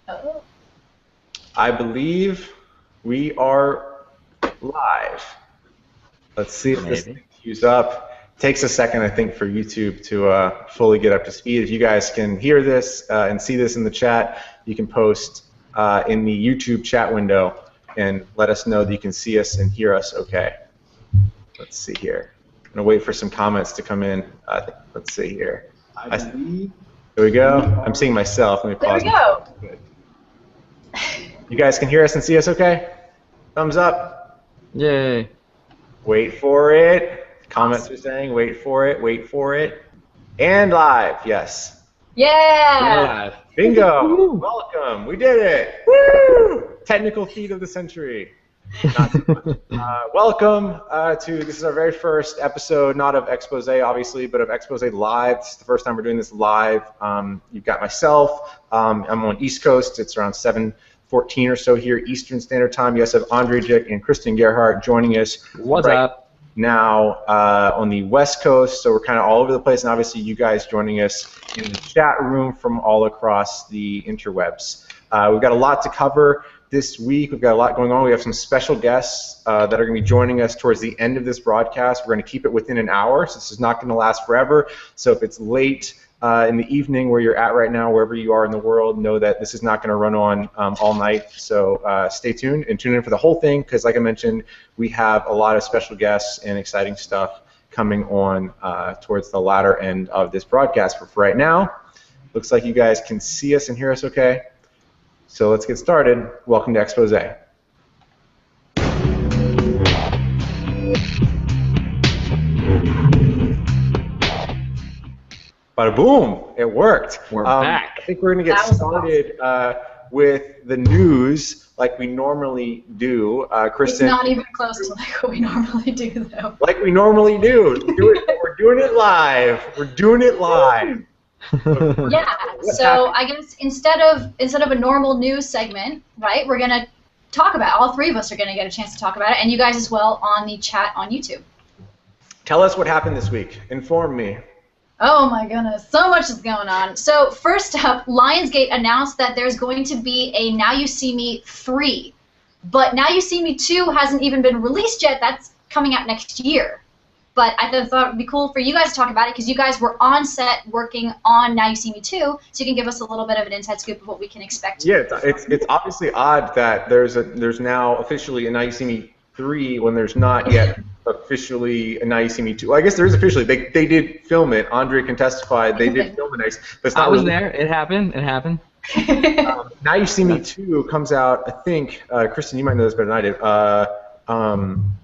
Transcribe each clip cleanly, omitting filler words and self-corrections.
Oh. I believe we are live. Let's see if this thing queues up. Takes a second, I think, for YouTube to fully get up to speed. If you guys can hear this and see this in the chat, you can post in the YouTube chat window and let us know that you can see us and hear us okay. Let's see here. I'm going to wait for some comments to come in. Let's see here. Here we go. I'm seeing myself. Let me pause. There we go. Good. You guys can hear us and see us okay? Thumbs up. Yay. Wait for it. Comments are saying wait for it, wait for it. And live, yes. Yeah. Live. Bingo. Welcome. We did it. Woo! Technical feat of the century. Not too much. Welcome to, this is our very first episode, not of Exposé, obviously, but of Exposé Live. This is the first time we're doing this live. You've got myself. I'm on East Coast. It's around 7:14 or so here, Eastern Standard Time. You guys have Andrei Jikh and Christen Gerhart joining us. What's up? Now on the West Coast, so we're kind of all over the place, and obviously you guys joining us in the chat room from all across the interwebs. We've got a lot to cover this week. We've got a lot going on. We have some special guests that are going to be joining us towards the end of this broadcast. We're going to keep it within an hour, so this is not going to last forever. So if it's late in the evening where you're at right now, wherever you are in the world, know that this is not going to run on all night. So stay tuned and tune in for the whole thing, because like I mentioned, we have a lot of special guests and exciting stuff coming on towards the latter end of this broadcast. But for right now, looks like you guys can see us and hear us okay. So let's get started. Welcome to Exposé. Bada boom! It worked. We're back. I think we're going to get started with the news like we normally do. Kristen, it's not even close to like what we normally do, though. Like we normally do. We're doing it live. We're doing it live. Yeah. So I guess instead of a normal news segment, right? We're gonna talk about. All three of us are gonna get a chance to talk about it, and you guys as well on the chat on YouTube. Tell us what happened this week. Inform me. Oh my goodness, so much is going on. So first up, Lionsgate announced that there's going to be a Now You See Me 3. But Now You See Me 2 hasn't even been released yet. That's coming out next year. But I thought it would be cool for you guys to talk about it, because you guys were on set working on Now You See Me 2, so you can give us a little bit of an inside scoop of what we can expect. Yeah, it's obviously odd that there's now officially a Now You See Me 3 when there's not yet officially a Now You See Me 2. Well, I guess there is officially. They did film it. Andrei can testify. They did film it. But it's not I was really there. It happened. It happened. Now You See Me 2 comes out, I think, Kristen, you might know this better than I did,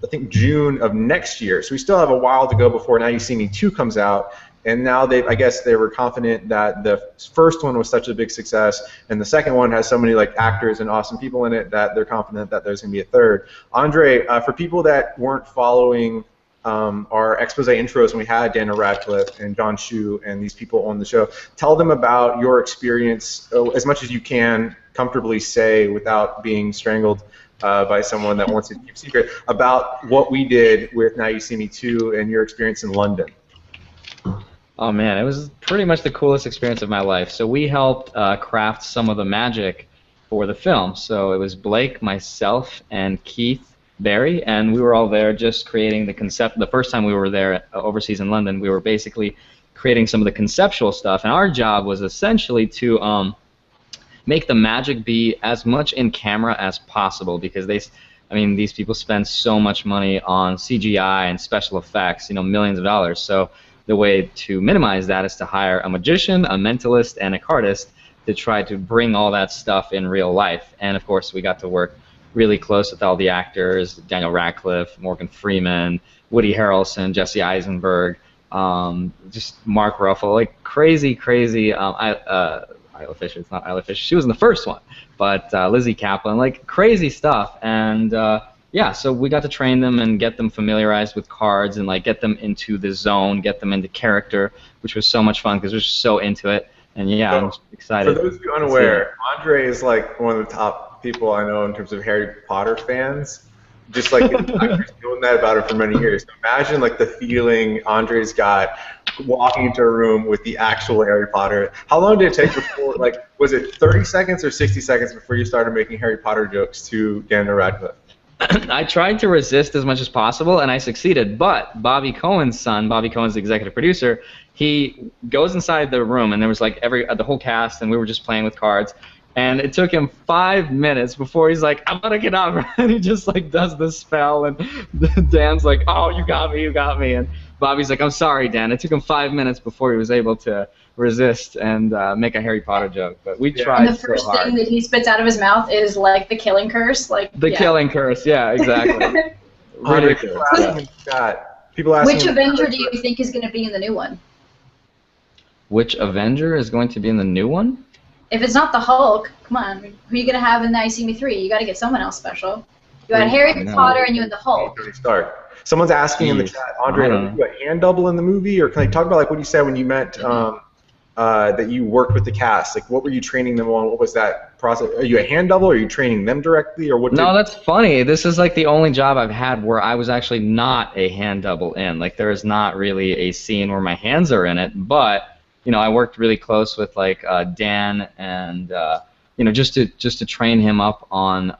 I think June of next year. So we still have a while to go before Now You See Me 2 comes out. And now I guess they were confident that the first one was such a big success, and the second one has so many like actors and awesome people in it that they're confident that there's going to be a third. Andrei, for people that weren't following our Exposé intros when we had Daniel Radcliffe and John Shu and these people on the show, tell them about your experience as much as you can comfortably say without being strangled by someone that wants to keep secret, about what we did with Now You See Me 2 and your experience in London. Oh man, it was pretty much the coolest experience of my life. So we helped craft some of the magic for the film. So it was Blake, myself, and Keith Barry, and we were all there just creating the concept. The first time we were there overseas in London, we were basically creating some of the conceptual stuff, and our job was essentially to make the magic be as much in camera as possible, because these people spend so much money on CGI and special effects, millions of dollars. So the way to minimize that is to hire a magician, a mentalist, and a cardist to try to bring all that stuff in real life. And of course, we got to work really close with all the actors: Daniel Radcliffe, Morgan Freeman, Woody Harrelson, Jesse Eisenberg, just Mark Ruffalo, like crazy. Isla Fisher, it's not Isla Fisher. She was in the first one, but Lizzie Kaplan, like crazy stuff. And yeah, so we got to train them and get them familiarized with cards and like get them into the zone, get them into character, which was so much fun because we're so into it. And yeah, I'm excited. For those of you unaware, Andrei is like one of the top people I know in terms of Harry Potter fans. Just like I've known that about her for many years. So imagine like the feeling Andrei's got walking into a room with the actual Harry Potter. How long did it take before, like, was it 30 seconds or 60 seconds before you started making Harry Potter jokes to Daniel Radcliffe? I tried to resist as much as possible, and I succeeded. But Bobby Cohen's son, Bobby Cohen's the executive producer, he goes inside the room, and there was like the whole cast, and we were just playing with cards. And it took him 5 minutes before he's like, I'm gonna get up, and he just like does this spell, and Dan's like, oh, you got me, and Bobby's like, I'm sorry, Dan. It took him 5 minutes before he was able to resist and make a Harry Potter joke, but we tried so hard. And the first thing that he spits out of his mouth is like the killing curse, like the killing curse. Yeah, exactly. Ridiculous. People asking which Avenger do you think is going to be in the new one? Which Avenger is going to be in the new one? If it's not the Hulk, come on, who are you going to have in the ICB 3? You got to get someone else special. You had Harry Potter and you had the Hulk. Someone's asking in the chat, Andre, are you a hand double in the movie, or can I talk about like what you said when you meant that you worked with the cast? Like, what were you training them on? What was that process? Are you a hand double, or are you training them directly, or what? No, that's funny. This is like the only job I've had where I was actually not a hand double in. Like, there is not really a scene where my hands are in it, but you know, I worked really close with like Dan and you know, just to train him up on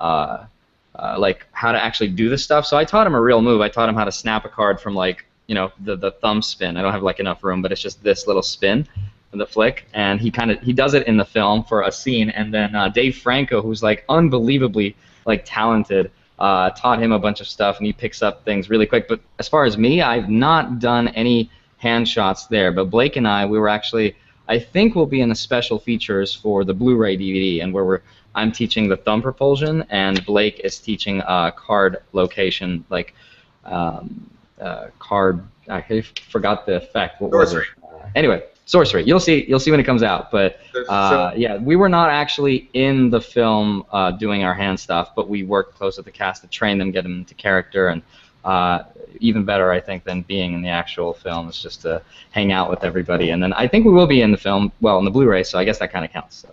like how to actually do this stuff. So I taught him a real move. I taught him how to snap a card from like, you know, the thumb spin. I don't have like enough room, but it's just this little spin, the flick, and he does it in the film for a scene. And then Dave Franco, who's like unbelievably like talented, taught him a bunch of stuff, and he picks up things really quick. But as far as me, I've not done any hand shots there. But Blake and I, we were actually, I think we'll be in the special features for the Blu-ray DVD, and where I'm teaching the thumb propulsion, and Blake is teaching card location, like card. I forgot the effect. What was it? Anyway, sorcery. You'll see when it comes out. But yeah, we were not actually in the film doing our hand stuff, but we worked close with the cast to train them, get them into character, and even better, I think, than being in the actual film is just to hang out with everybody. And then I think we will be in the film, well, in the Blu-ray, so I guess that kind of counts. So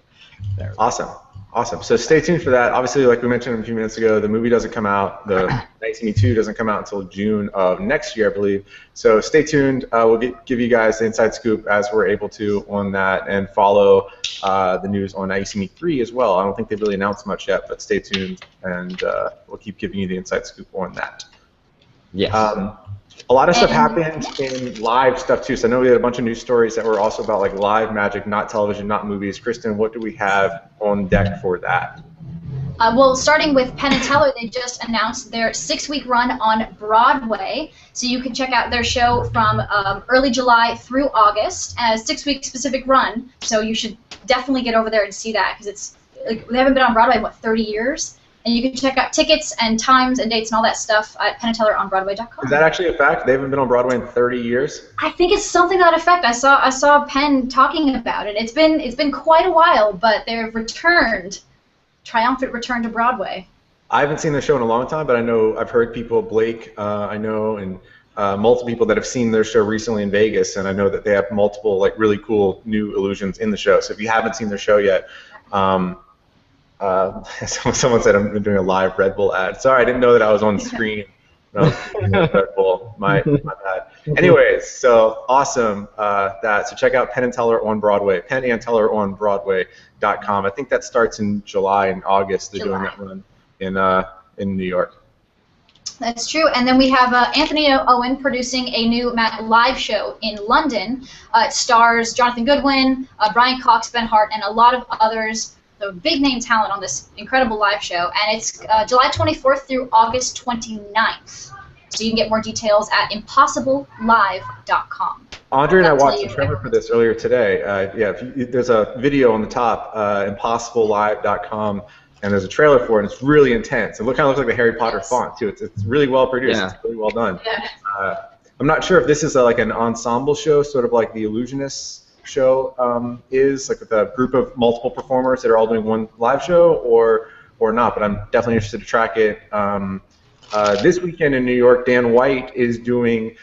there. Awesome. Awesome. So stay tuned for that. Obviously, like we mentioned a few minutes ago, the movie doesn't come out, the 1982 doesn't come out until June of next year, I believe. So stay tuned. We'll give you guys the inside scoop as we're able to on that, and follow the news on ICB 3 as well. I don't think they've really announced much yet, but stay tuned, and we'll keep giving you the inside scoop on that. Yes. A lot of stuff happened in live stuff too. So I know we had a bunch of news stories that were also about like live magic, not television, not movies. Christen, what do we have on deck for that? Well, starting with Penn and Teller, they just announced their 6-week run on Broadway. So you can check out their show from early July through August, as 6-week specific run. So you should definitely get over there and see that, because it's like, they haven't been on Broadway in what, 30 years. And you can check out tickets and times and dates and all that stuff at PennandTellerOnBroadway.com. Is that actually a fact? They haven't been on Broadway in 30 years? I think it's something to that effect. I saw Penn talking about it. It's been quite a while, but they've returned, triumphant return to Broadway. I haven't seen the show in a long time, but I know I've heard people, Blake, I know, and multiple people that have seen their show recently in Vegas, and I know that they have multiple like really cool new illusions in the show. So if you haven't seen their show yet, someone said I'm doing a live Red Bull ad. Sorry, I didn't know that I was on the screen. No, Red Bull. My bad. Anyways, so awesome that. So check out Penn and Teller on Broadway. PennandTellerOnBroadway.com. I think that starts in July and August. They're doing that run in New York. That's true. And then we have Anthony Owen producing a new live show in London. It stars Jonathan Goodwin, Brian Cox, Ben Hart, and a lot of others. The big name talent on this incredible live show, and it's July 24th through August 29th. So you can get more details at impossiblelive.com. Andre and I watched the trailer for this earlier today. There's a video on the top, impossiblelive.com, and there's a trailer for it, and it's really intense. It kind of looks like the Harry Potter font, too. It's really well produced. Yeah. It's really well done. Yeah. I'm not sure if this is like an ensemble show, sort of like The Illusionists show is, like with a group of multiple performers that are all doing one live show, or not, but I'm definitely interested to track it. This weekend in New York, Dan White is doing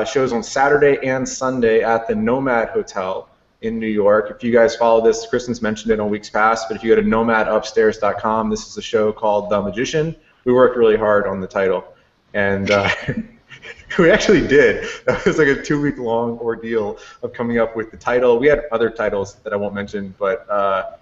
shows on Saturday and Sunday at the Nomad Hotel in New York. If you guys follow this, Kristen's mentioned it on weeks past, but if you go to nomadupstairs.com, this is a show called The Magician. We worked really hard on the title, and We actually did. That was like a 2-week-long ordeal of coming up with the title. We had other titles that I won't mention, but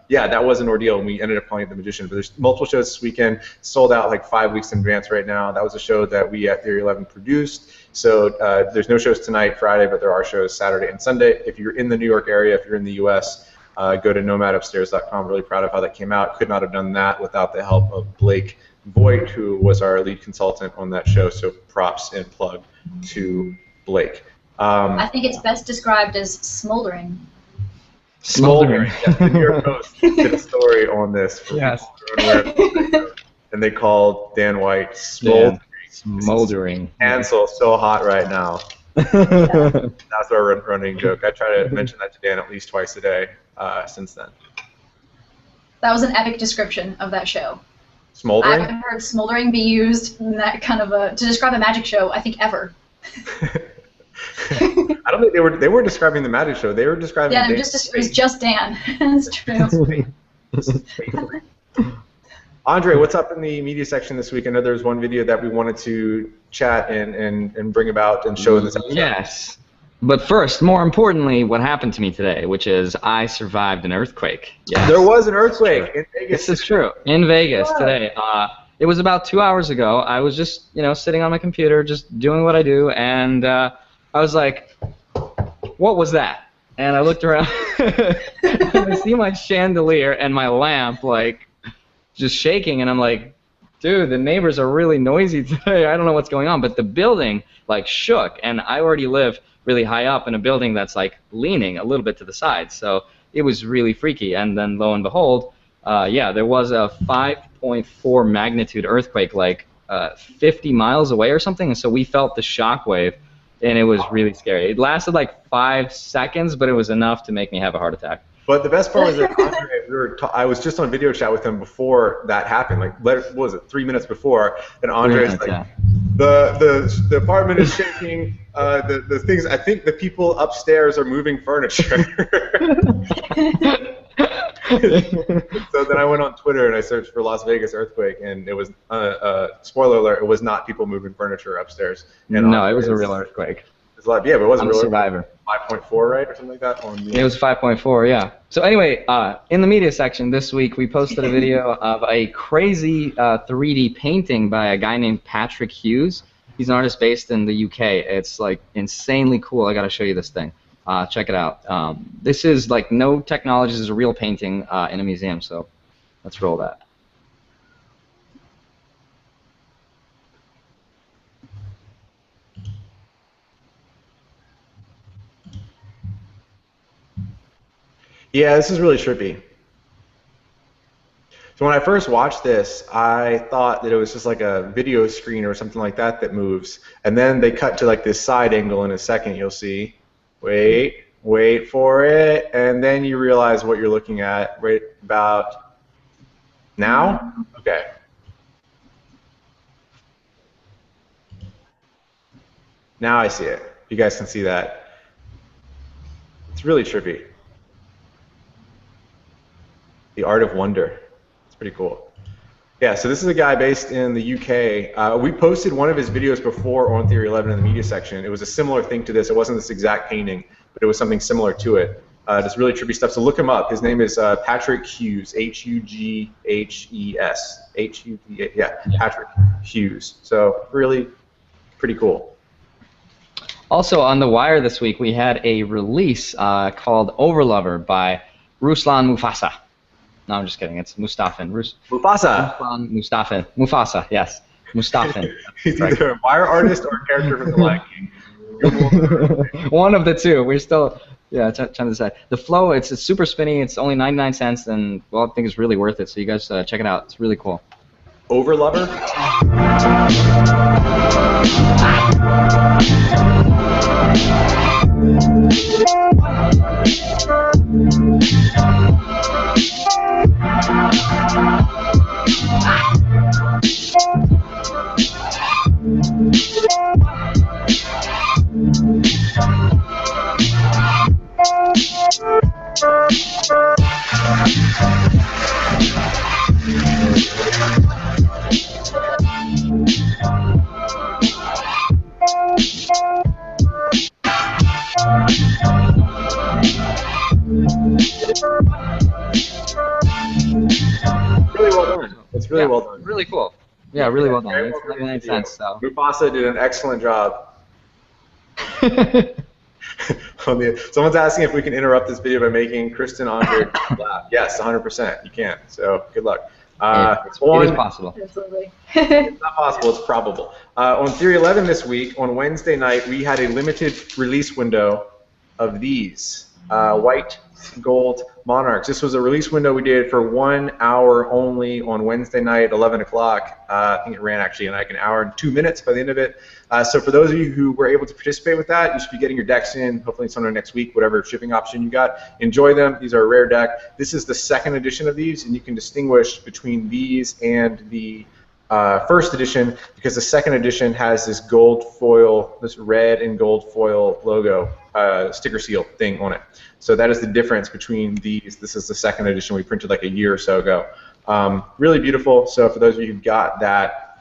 yeah, that was an ordeal, and we ended up calling it The Magician. But there's multiple shows this weekend, sold out like 5 weeks in advance right now. That was a show that we at Theory 11 produced. So there's no shows tonight, Friday, but there are shows Saturday and Sunday. If you're in the New York area, if you're in the U.S., go to nomadupstairs.com. Really proud of how that came out. Could not have done that without the help of Blake Voigt, who was our lead consultant on that show. So props and plug to Blake. I think it's best described as smoldering. Smoldering. Yes, the New York Post did a story on this. For yes. And they called Dan White smoldering. Smoldering. Ansel so hot right now. That's our running joke. I try to mention that to Dan at least twice a day since then. That was an epic description of that show. Smoldering? I haven't heard smoldering be used in that kind of to describe a magic show, I think, ever. I don't think they were describing the magic show. They were describing. Yeah, it was just Dan. That's true. Andre, what's up in the media section this week? I know there's one video that we wanted to chat and bring about and show in this episode. Yes. But first, more importantly, what happened to me today, which is I survived an earthquake. Yes. There was an earthquake in Vegas. This is true. In Vegas today. It was about 2 hours ago. I was just, sitting on my computer, just doing what I do, and I was like, what was that? And I looked around, and I see my chandelier and my lamp, just shaking, and I'm like, dude, the neighbors are really noisy today. I don't know what's going on, but the building, shook, and I already live really high up in a building that's, leaning a little bit to the side, so it was really freaky, and then lo and behold, there was a 5.4 magnitude earthquake, 50 miles away or something, and so we felt the shock wave, and it was really scary. It lasted 5 seconds, but it was enough to make me have a heart attack. But the best part was that Andre, I was just on video chat with him before that happened. What was it, 3 minutes before? And Andre's the apartment is shaking. The things. I think the people upstairs are moving furniture. So then I went on Twitter and I searched for Las Vegas earthquake, and it was spoiler alert. It was not people moving furniture upstairs. And no, it was a real earthquake. But it wasn't I'm a survivor. 5.4, right, or something like that? It was 5.4, yeah. So anyway, in the media section this week, we posted a video of a crazy 3D painting by a guy named Patrick Hughes. He's an artist based in the UK. It's insanely cool. I got to show you this thing. Check it out. This is no technology. This is a real painting in a museum. So let's roll that. Yeah, this is really trippy. So when I first watched this, I thought that it was just a video screen or something like that that moves, and then they cut to this side angle in a second. You'll see. Wait for it, and then you realize what you're looking at right about now. Okay. Now I see it. You guys can see that. It's really trippy. The Art of Wonder. It's pretty cool. Yeah, so this is a guy based in the UK. We posted one of his videos before on Theory 11 in the media section. It was a similar thing to this. It wasn't this exact painting, but it was something similar to it. Just really trippy stuff. So look him up. His name is Patrick Hughes, Hughes. Patrick Hughes. So really pretty cool. Also on The Wire this week, we had a release called Overlover by Ruslan Mufasa. No, I'm just kidding. It's Mustafin. Mufasa. Mufasa, yes. Mustafin. He's either a wire artist or a character from The Lion King. One of the two. We're still, trying to decide. The flow, it's super spinny. It's only 99 cents, and I think it's really worth it. So you guys check it out. It's really cool. Overlover? Really well done. It's really well done. Really cool. Yeah, really well done. It's 99 cents. So. Mufasa did an excellent job. Someone's asking if we can interrupt this video by making Christen Andre laugh. Yes, 100%. You can. So good luck. It is possible. Absolutely. It's not possible. It's probable. On Theory 11 this week, on Wednesday night, we had a limited release window of these white gold monarchs. This was a release window we did for 1 hour only on Wednesday night, 11 o'clock. I think it ran actually in like an hour and 2 minutes by the end of it. So for those of you who were able to participate with that, you should be getting your decks in hopefully sometime next week, whatever shipping option you got. Enjoy them. These are a rare deck. This is the second edition of these, and you can distinguish between these and the first edition because the second edition has this gold foil, this red and gold foil logo, sticker seal thing on it. So that is the difference between these. This is the second edition we printed like a year or so ago. Really beautiful. So for those of you who got that,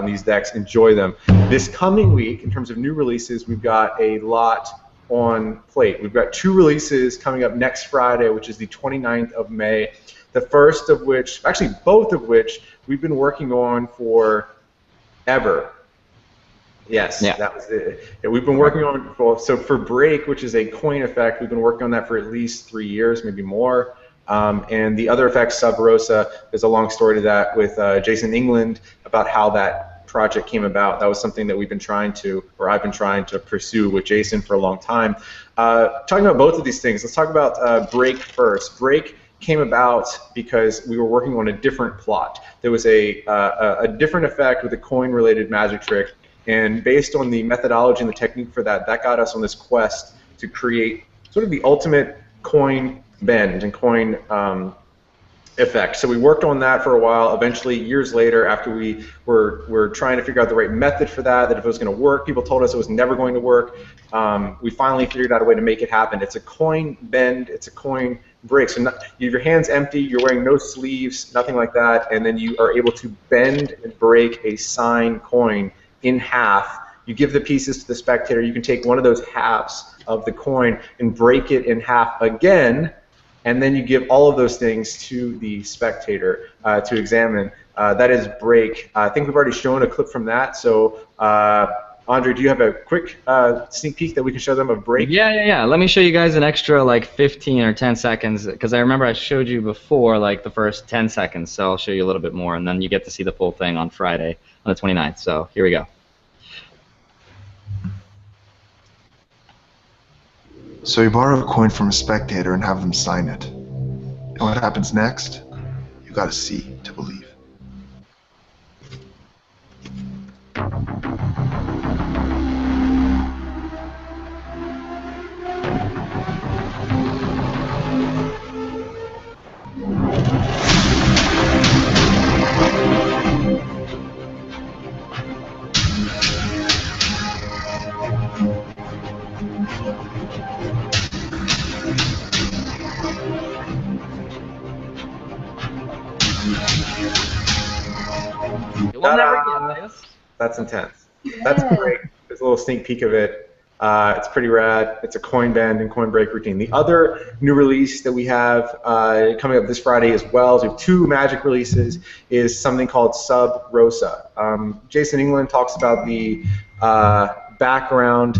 these decks, enjoy them. This coming week, in terms of new releases, we've got a lot on plate. We've got 2 releases coming up next Friday, which is the 29th of May. The first of which, actually both of which, we've been working on for ever. Yes, yeah. That was it. Yeah, we've been working on, so for Break, which is a coin effect, we've been working on that for at least 3 years, maybe more. And the other effect, Sub Rosa, there's a long story to that with Jason England about how that project came about. That was something that we've been trying to, or I've been trying to pursue with Jason for a long time. Talking about both of these things, let's talk about Break first. Break came about because we were working on a different plot. There was a different effect with a coin-related magic trick, and based on the methodology and the technique for that, that got us on this quest to create sort of the ultimate coin bend and coin effect. So we worked on that for a while. Eventually, years later, after we were trying to figure out the right method for that, if it was going to work, people told us it was never going to work. We finally figured out a way to make it happen. It's a coin bend. It's a coin break. So you have your hands empty. You're wearing no sleeves, nothing like that, and then you are able to bend and break a signed coin in half. You give the pieces to the spectator. You can take one of those halves of the coin and break it in half again, and then you give all of those things to the spectator to examine. That is Break. I think we've already shown a clip from that. So, Andre, do you have a quick sneak peek that we can show them of Break? Yeah. Let me show you guys an extra like 15 or 10 seconds because I remember I showed you before like the first 10 seconds. So I'll show you a little bit more, and then you get to see the full thing on Friday on the 29th. So here we go. So you borrow a coin from a spectator and have them sign it. And what happens next? You gotta see to believe. We'll never get this. That's intense. That's great. There's a little sneak peek of it. It's pretty rad. It's a coin bend and coin break routine. The other new release that we have coming up this Friday as well, so we have 2 Magic releases, is something called Sub Rosa. Jason England talks about the background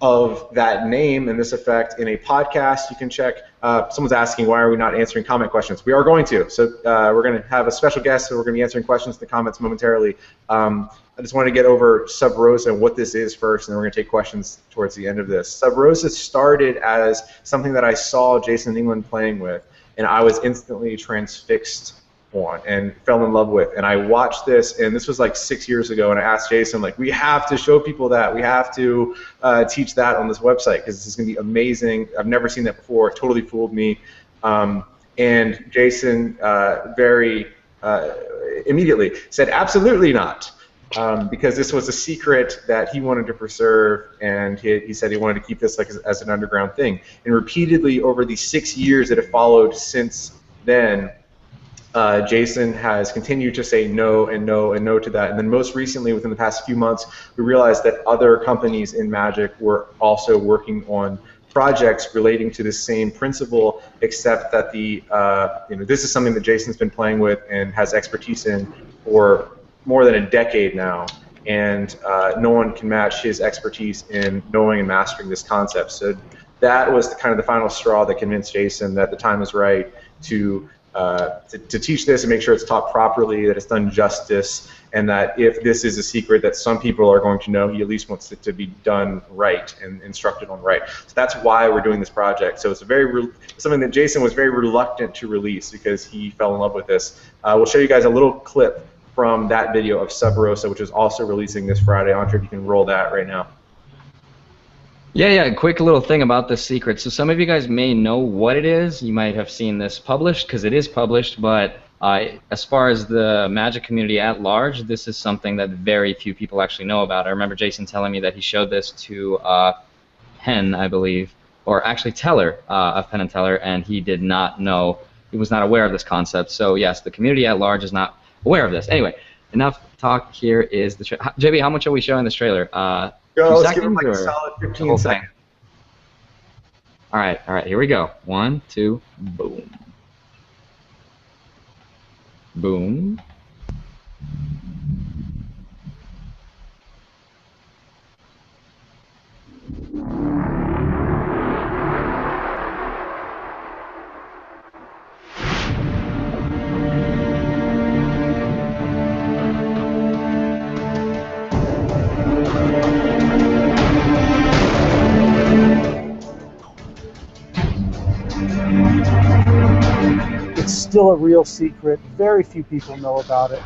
of that name and this effect in a podcast you can check. Someone's asking why are we not answering comment questions. We are going to. So we're going to have a special guest, so we're going to be answering questions in the comments momentarily. I just want to get over Sub Rosa and what this is first, and then we're going to take questions towards the end of this. Sub Rosa started as something that I saw Jason England playing with, and I was instantly transfixed on and fell in love with. And I watched this, and this was like 6 years ago, and I asked Jason, like, we have to show people that. We have to teach that on this website because this is going to be amazing. I've never seen that before. It totally fooled me. And Jason very immediately said, absolutely not. Because this was a secret that he wanted to preserve, and he said he wanted to keep this like as an underground thing. And repeatedly over the 6 years that have followed since then, Jason has continued to say no and no and no to that. And then most recently, within the past few months, we realized that other companies in Magic were also working on projects relating to the same principle, except that the this is something that Jason's been playing with and has expertise in for more than a decade now, and no one can match his expertise in knowing and mastering this concept. So that was kind of the final straw that convinced Jason that the time is right to teach this and make sure it's taught properly, that it's done justice, and that if this is a secret that some people are going to know, he at least wants it to be done right and instructed on right. So that's why we're doing this project. So it's something that Jason was very reluctant to release because he fell in love with this. We'll show you guys a little clip from that video of Sub Rosa, which is also releasing this Friday. Andre, if you can roll that right now. Yeah, quick little thing about this secret. So some of you guys may know what it is. You might have seen this published, because it is published, but as far as the Magic community at large, this is something that very few people actually know about. I remember Jason telling me that he showed this to Penn, I believe, or actually Teller of Penn and Teller, and he did not know, he was not aware of this concept. So yes, the community at large is not aware of this. Anyway, enough talk. Here is the JB, how much are we showing this trailer? Go, 2 let's give him seconds like a or solid the 15 whole seconds. thing? All right, here we go. 1, 2, boom. Boom. It's still a real secret. Very few people know about it.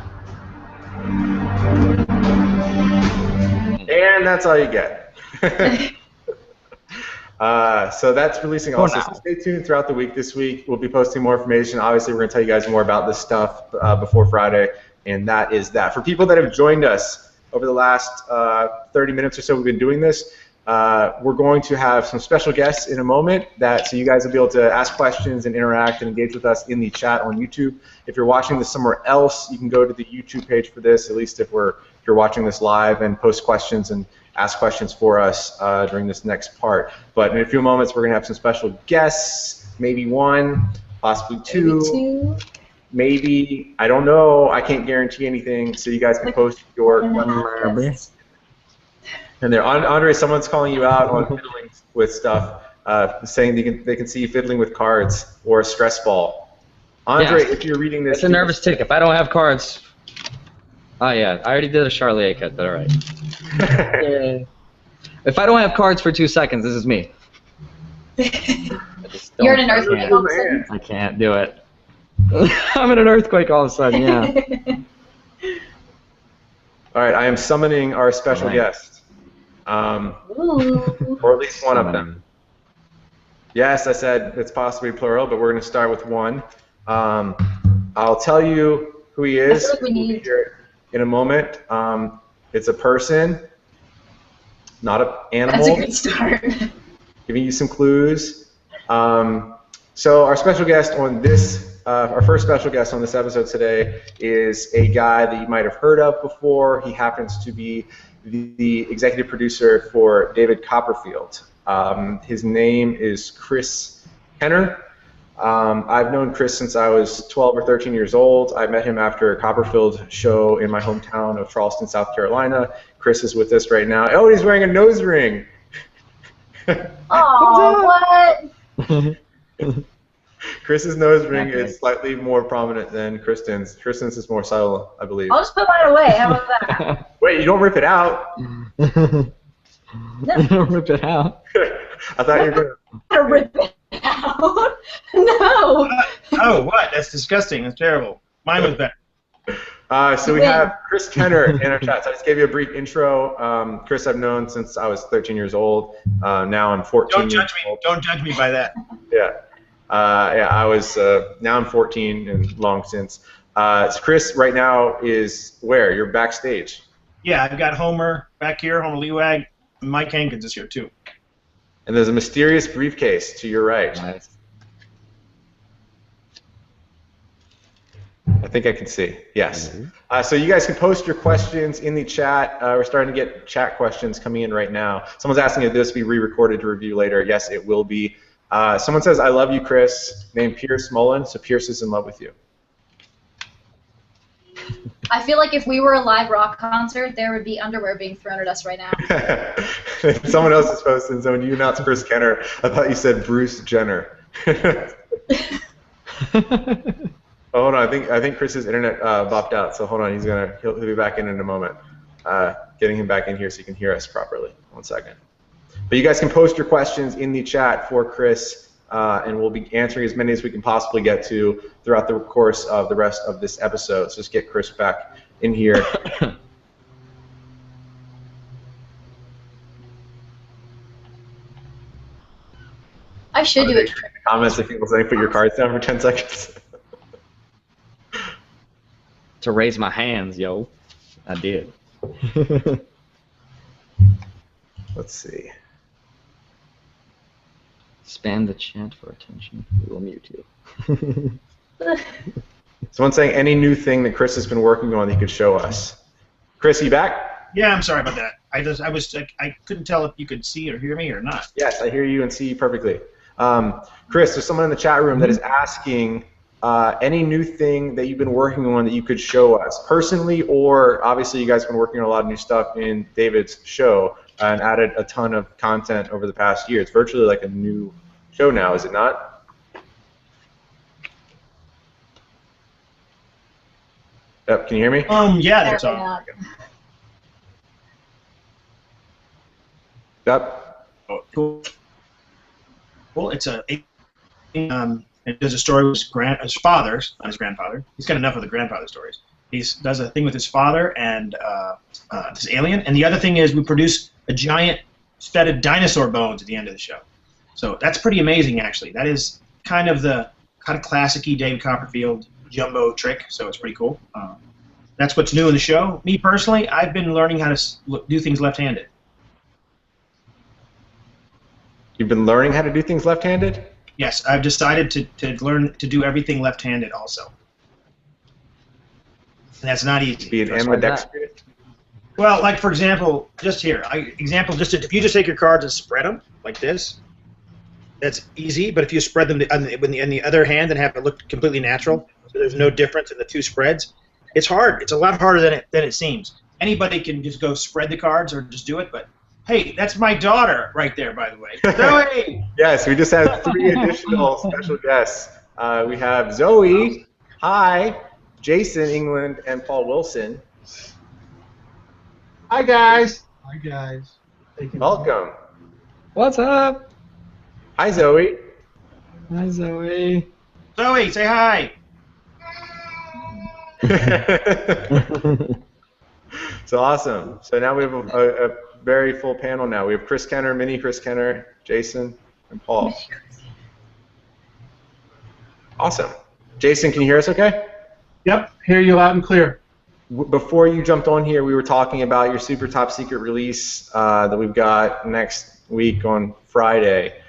And that's all you get. So that's releasing also. So stay tuned throughout the week. This week we'll be posting more information. Obviously, we're going to tell you guys more about this stuff before Friday, and that is that. For people that have joined us over the last 30 minutes or so we've been doing this, we're going to have some special guests in a moment, so you guys will be able to ask questions and interact and engage with us in the chat on YouTube. If you're watching this somewhere else, you can go to the YouTube page for this, at least if you're watching this live, and post questions and ask questions for us during this next part. But in a few moments, we're going to have some special guests, maybe one, possibly two. Maybe, I don't know, I can't guarantee anything, so you guys can post your questions. And there, Andre, someone's calling you out on fiddling with stuff, saying they can see you fiddling with cards or a stress ball. Andre, if you're reading this, it's a nervous tick. If I don't have cards, oh yeah, I already did a Charlie cut, but all right. If I don't have cards for 2 seconds, this is me. You're in an earthquake all of a sudden. I can't do it. I'm in an earthquake all of a sudden. Yeah. All right, I am summoning our special guest. Or at least one of them. Yes, I said it's possibly plural, but we're going to start with one. I'll tell you who he is. I feel like we need... Here in a moment. It's a person, not an animal. That's a good start. Giving you some clues. So our special guest on this, our first special guest on this episode today is a guy that you might have heard of before. He happens to be the executive producer for David Copperfield. His name is Chris Kenner. I've known Chris since I was 12 or 13 years old. I met him after a Copperfield show in my hometown of Charleston, South Carolina. Chris is with us right now. Oh, he's wearing a nose ring. Oh, what? Chris's nose ring is slightly more prominent than Kristen's. Kristen's is more subtle, I believe. I'll just put mine away. How about that? Wait, you don't rip it out. You don't rip it out. I thought you were to rip it out. No. Oh, what? That's disgusting. That's terrible. Mine was better. So we have Chris Kenner in our chat. So I just gave you a brief intro. Chris, I've known since I was 13 years old. Now I'm 14. Don't judge me. Don't judge me by that. Yeah. I was. Now I'm 14 and long since. So Chris right now is where? You're backstage. Yeah, I've got Homer back here, Homer Leewag. Mike Hankins is here too. And there's a mysterious briefcase to your right. Nice. I think think I can see. Yes. So you guys can post your questions in the chat. We're starting to get chat questions coming in right now. Someone's asking if this be re-recorded to review later. Yes, it will be. Someone says, "I love you, Chris." Named Pierce Mullen. So Pierce is in love with you. I feel like if we were a live rock concert, there would be underwear being thrown at us right now. Someone else is posting. So when you announced Chris Kenner, I thought you said Bruce Jenner. Oh, hold on. I think Chris's internet bopped out. So hold on. He'll be back in a moment. Getting him back in here so he can hear us properly. 1 second. But you guys can post your questions in the chat for Chris, and we'll be answering as many as we can possibly get to throughout the course of the rest of this episode. So just get Chris back in here. I should do it. Comments if people say put your cards down for 10 seconds. To raise my hands, yo. I did. Let's see. Spam the chat for attention. We will mute you. Someone's saying any new thing that Chris has been working on that he could show us. Chris, you back? Yeah, I'm sorry about that. I couldn't tell if you could see or hear me or not. Yes, I hear you and see you perfectly. Chris, there's someone in the chat room that is asking any new thing that you've been working on that you could show us personally, or obviously you guys have been working on a lot of new stuff in David's show and added a ton of content over the past year. It's virtually like a new show now, is it not? Yep, can you hear me? Yeah, that's all. Yep. Oh, cool. Well, it's it does a story with his father, not his grandfather. He's got enough of the grandfather stories. He does a thing with his father and this alien. And the other thing is we produce a giant set of dinosaur bones at the end of the show. So that's pretty amazing, actually. That is kind of classic-y David Copperfield jumbo trick, so it's pretty cool. That's what's new in the show. Me, personally, I've been learning how to do things left-handed. You've been learning how to do things left-handed? Yes, I've decided to learn to do everything left-handed also. And that's not easy. Be an ambidextrous? Well, like for example, just here. If you just take your cards and spread them like this, that's easy. But if you spread them on the other hand and have it look completely natural, so there's no difference in the two spreads, it's hard. It's a lot harder than it seems. Anybody can just go spread the cards or just do it, but hey, that's my daughter right there, by the way. Zoe! Yes, we just have 3 additional special guests. We have Zoe, hi, Jason England, and Paul Wilson. Hi, guys. Hi, guys. Welcome. What's up? Hi, Zoe. Hi, Zoe. Zoe, say hi. So awesome. So now we have a very full panel now. We have Chris Kenner, mini Chris Kenner, Jason, and Paul. Awesome. Jason, can you hear us okay? Yep, hear you loud and clear. Before you jumped on here, we were talking about your super top secret release that we've got next week on Friday.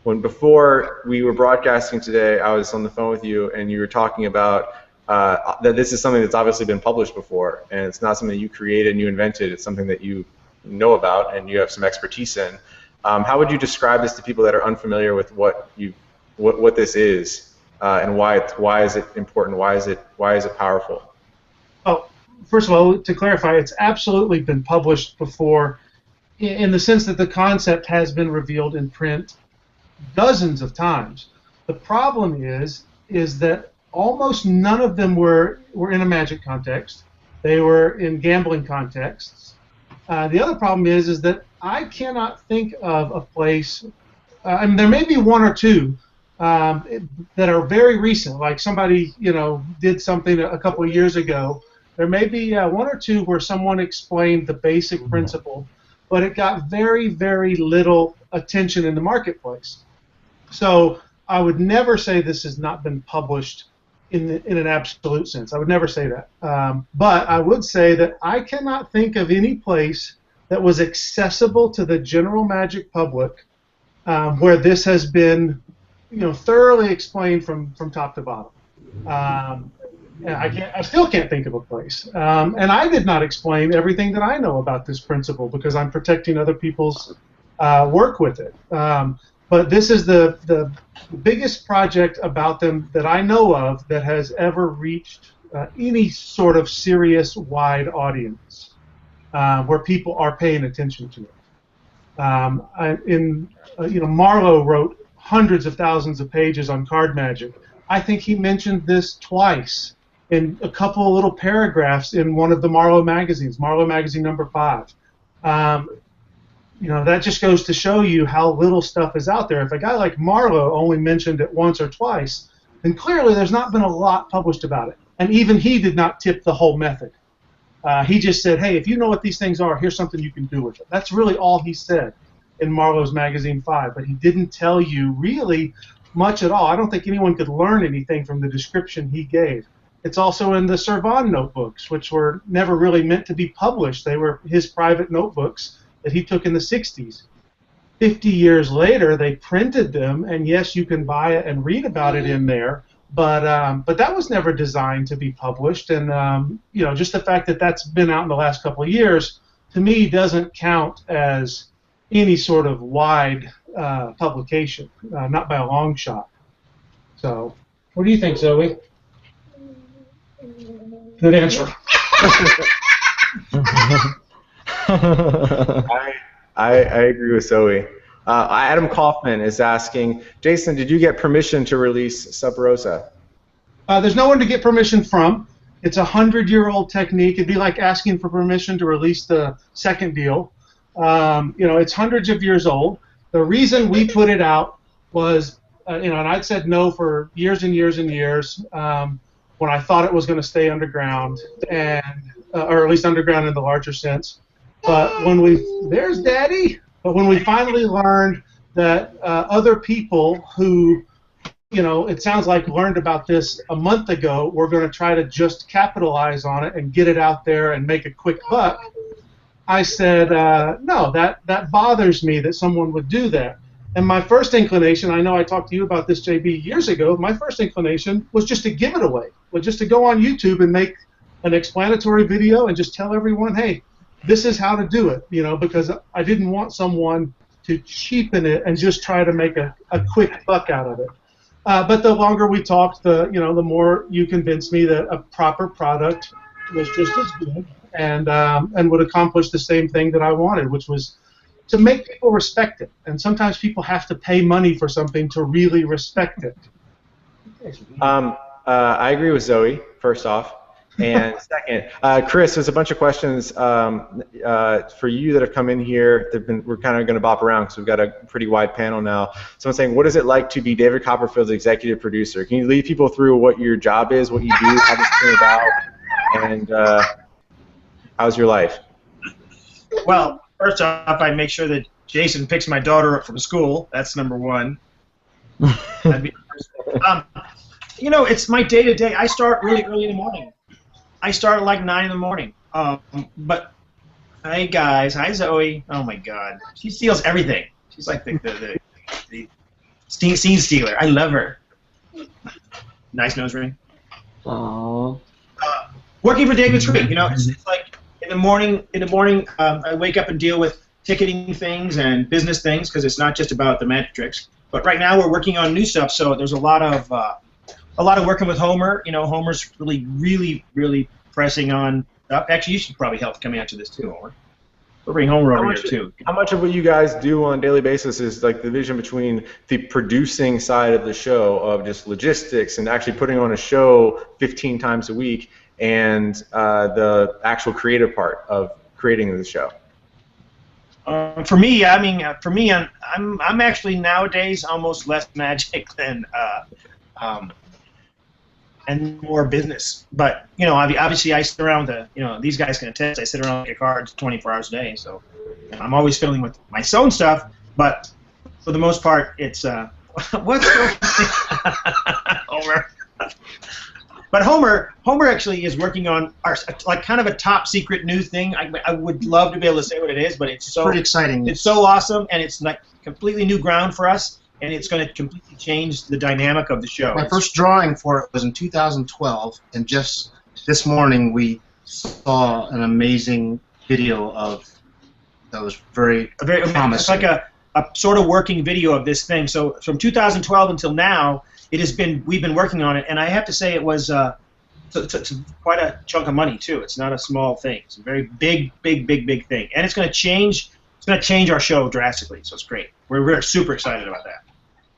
Before we were broadcasting today, I was on the phone with you, and you were talking about that this is something that's obviously been published before, and it's not something that you created and you invented. It's something that you know about and you have some expertise in. How would you describe this to people that are unfamiliar with what this is and why is it important? Why is it powerful? Well, first of all, to clarify, it's absolutely been published before, in the sense that the concept has been revealed in print dozens of times. The problem is that almost none of them were in a magic context. They were in gambling contexts. The other problem is that I cannot think of a place. I mean, there may be 1 or 2 that are very recent, like somebody did something a couple of years ago. There may be 1 or 2 where someone explained the basic principle, but it got very, very little attention in the marketplace. So I would never say this has not been published in an absolute sense. I would never say that. But I would say that I cannot think of any place that was accessible to the general magic public where this has been thoroughly explained from top to bottom. I still can't think of a place. And I did not explain everything that I know about this principle because I'm protecting other people's work with it. But this is the biggest project about them that I know of that has ever reached any sort of serious wide audience where people are paying attention to it. Marlowe wrote hundreds of thousands of pages on card magic. I think he mentioned this twice in a couple of little paragraphs in one of the Marlowe magazines, Marlowe magazine number 5. That just goes to show you how little stuff is out there. If a guy like Marlowe only mentioned it once or twice, then clearly there's not been a lot published about it. And even he did not tip the whole method. He just said, hey, if you know what these things are, here's something you can do with it. That's really all he said in Marlowe's magazine 5. But he didn't tell you really much at all. I don't think anyone could learn anything from the description he gave. It's also in the Servan notebooks, which were never really meant to be published. They were his private notebooks that he took in the 60s. 50 years later, they printed them, and yes, you can buy it and read about it in there, but that was never designed to be published, and just the fact that that's been out in the last couple of years, to me, doesn't count as any sort of wide publication, not by a long shot. So, what do you think, Zoe? Good answer. I agree with Zoe. Adam Kaufman is asking, Jason, did you get permission to release Sub Rosa? There's no one to get permission from. It's a 100-year-old technique. It'd be like asking for permission to release the second deal. It's hundreds of years old. The reason we put it out was, and I'd said no for years and years and years when I thought it was going to stay underground, or at least underground in the larger sense. But there's Daddy. But when we finally learned that other people who, it sounds like learned about this a month ago, were going to try to just capitalize on it and get it out there and make a quick buck, I said, no, that bothers me that someone would do that. And my first inclination, I know I talked to you about this, JB, years ago, my first inclination was just to give it away, was just to go on YouTube and make an explanatory video and just tell everyone, hey, this is how to do it, because I didn't want someone to cheapen it and just try to make a quick buck out of it. But the longer we talked, the more you convinced me that a proper product was just as good and would accomplish the same thing that I wanted, which was to make people respect it. And sometimes people have to pay money for something to really respect it. I agree with Zoe, first off. And second, Chris, there's a bunch of questions for you that have come in here. We're kind of going to bop around because we've got a pretty wide panel now. Someone's saying, what is it like to be David Copperfield's executive producer? Can you lead people through what your job is, what you do, how this came about, and how's your life? Well, first off, I make sure that Jason picks my daughter up from school. That's number one. That'd be it's my day-to-day. I start really early in the morning. I start at like 9 in the morning. But hey guys, hi Zoe. Oh my God, she steals everything. She's like the scene stealer. I love her. Nice nose ring. Aww. Working for David Tree, it's like in the morning. I wake up and deal with ticketing things and business things because it's not just about the magic tricks. But right now we're working on new stuff, so there's a lot of working with Homer. Homer's really pressing on. Actually, you should probably help coming after this too, Homer. We'll bring Homer over here too. How much of what you guys do on a daily basis is like the division between the producing side of the show of just logistics and actually putting on a show 15 times a week, and the actual creative part of creating the show? For me, I'm actually nowadays almost less magic than and more business. But obviously, I sit around these guys can attest. I sit around like a cards 24 hours a day, so I'm always fiddling with my own stuff. But for the most part, it's what's Homer. But Homer actually is working on kind of a top secret new thing. I would love to be able to say what it is, but it's so pretty exciting. It's so awesome, and it's like completely new ground for us. and it's going to completely change the dynamic of the show. My first drawing for it was in 2012, and just this morning we saw an amazing video that was very promising. It's like a sort of working video of this thing. So from 2012 until now, we've been working on it, and I have to say it was it's quite a chunk of money too. It's not a small thing. It's a very big thing, and it's going to change. It's going to change our show drastically. So it's great. We're super excited about that.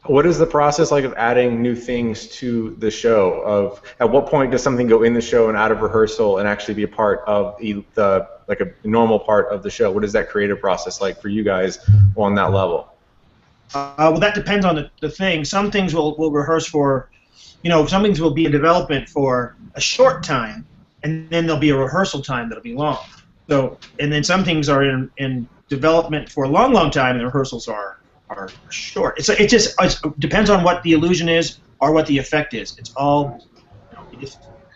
What is the process like of adding new things to the show? Of at what point does something go in the show and out of rehearsal and actually be a part of like a normal part of the show? What is that creative process like for you guys on that level? Well, that depends on the thing. Some things we'll rehearse for, some things will be in development for a short time, and then there'll be a rehearsal time that'll be long. So, and then some things are in development for a long time, and the rehearsals are short. It just depends on what the illusion is or what the effect is. It's all.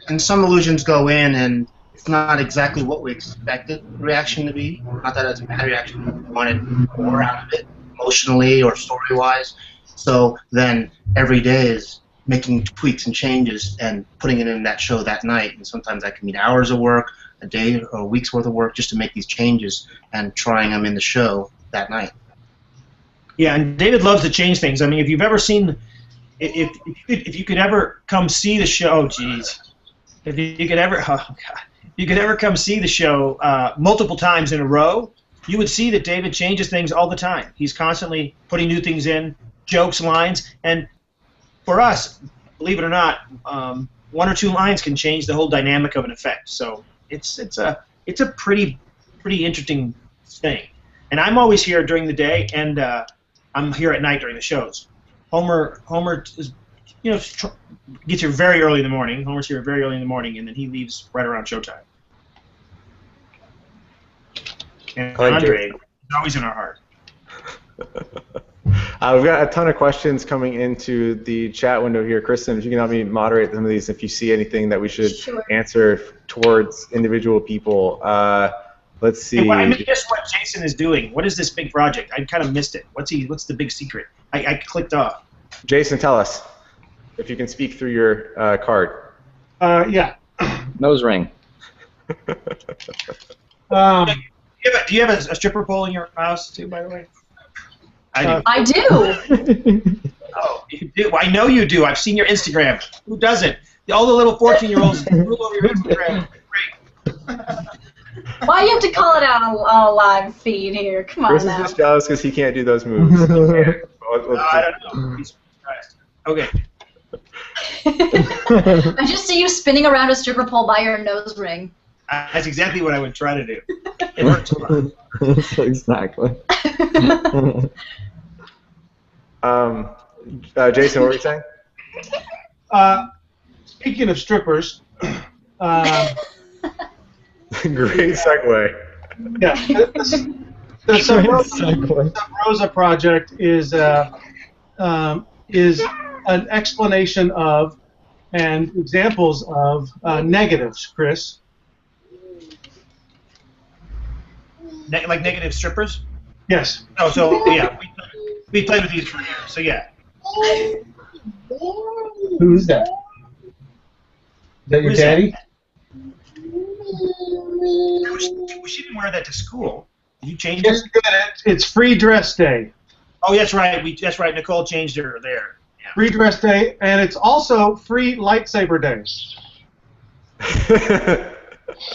And some illusions go in, and it's not exactly what we expected the reaction to be. Not that it's a bad reaction. We wanted more out of it, emotionally or story-wise. So then every day is making tweaks and changes and putting it in that show that night. And sometimes that can mean hours of work, a day or a week's worth of work just to make these changes and trying them in the show that night. Yeah, and David loves to change things. I mean, if you've ever seen, if you could ever come see the show, if you could ever come see the show multiple times in a row, you would see that David changes things all the time. He's constantly putting new things in, jokes, lines, and for us, believe it or not, one or two lines can change the whole dynamic of an effect. So it's a pretty interesting thing. And I'm always here during the day, and I'm here at night during the shows. Homer is, gets here very early in the morning. Homer's here very early in the morning, and then he leaves right around showtime. And Andrei is always in our heart. We've got a ton of questions coming into the chat window here. Christen, if you can help me moderate some of these, if you see anything that we should answer towards individual people. Let's see. Hey, I missed what Jason is doing. What is this big project? I kind of missed it. What's the big secret? I clicked off. Jason, tell us if you can speak through your card. Yeah. Nose ring. Do you have a stripper pole in your house too, by the way? I do. Oh, you do. I know you do. I've seen your Instagram. Who doesn't? All the little 14-year-olds rule over your Instagram. Great. Why do you have to call it out on a live feed here? Come on Chris now. is just jealous because he can't do those moves. I don't know. He's surprised. Okay. I just see you spinning around a stripper pole by your nose ring. That's exactly what I would try to do. It hurts a lot. Exactly. Jason, what were you saying? Speaking of strippers, Great segue. yeah, the Sub Rosa project is an explanation of and examples of negatives, Chris. Like negative strippers? Yes. Oh, so yeah, we played with these for years. So yeah. Who's that? Is that your daddy? She didn't wear that to school. Did you change Yes, it? good. It's free dress day. Oh, that's right. That's right. Nicole changed her there. Yeah. Free dress day, and it's also free lightsaber day.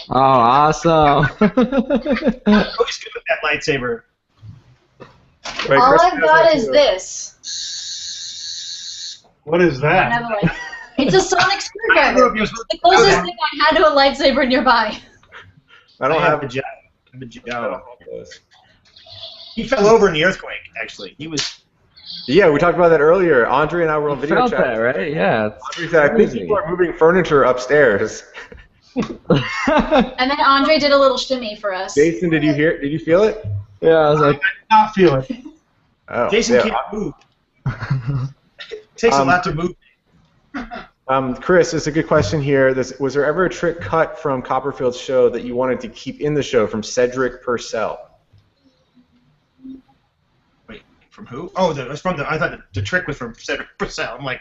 Oh, awesome. Always good with that lightsaber. Wait, All Christen I've got has is that this. What is that? Another one. It's a sonic I screwdriver. grew up It's the closest thing I had to a lightsaber nearby. I don't have a job. I have a job. those. He fell over in the earthquake. Actually, he was. Yeah, we talked about that earlier. Andre and I were on You video felt chat. that, right? Yeah. Andre said, I think people are moving furniture upstairs. And then Andre did a little shimmy for us. Jason, did you feel it? Yeah, I was I like, did not feel it. Oh, Jason yeah. can't move. It takes a lot to move. Chris, it's a good question here. Was there ever a trick cut from Copperfield's show that you wanted to keep in the show from Cedric Purcell? Wait, From who? Oh, it was from the. I thought the trick was from Cedric Purcell. I'm like,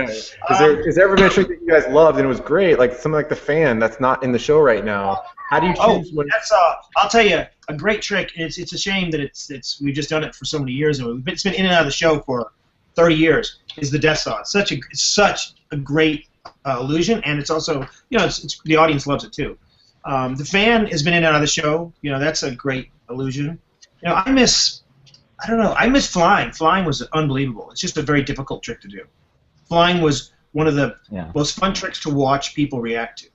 Is there ever been a trick that you guys loved and it was great, like something like the fan that's not in the show right now? How do you choose when? That's I'll tell you a great trick. It's a shame that we've just done it for so many years, and it's been in and out of the show for 30 years. Is the Death Saw? It's such a great illusion, and it's also it's the audience loves it too. The fan has been in and out of the show. That's a great illusion. I miss flying. Flying was unbelievable. It's just a very difficult trick to do. Flying was one of the most fun tricks to watch people react to.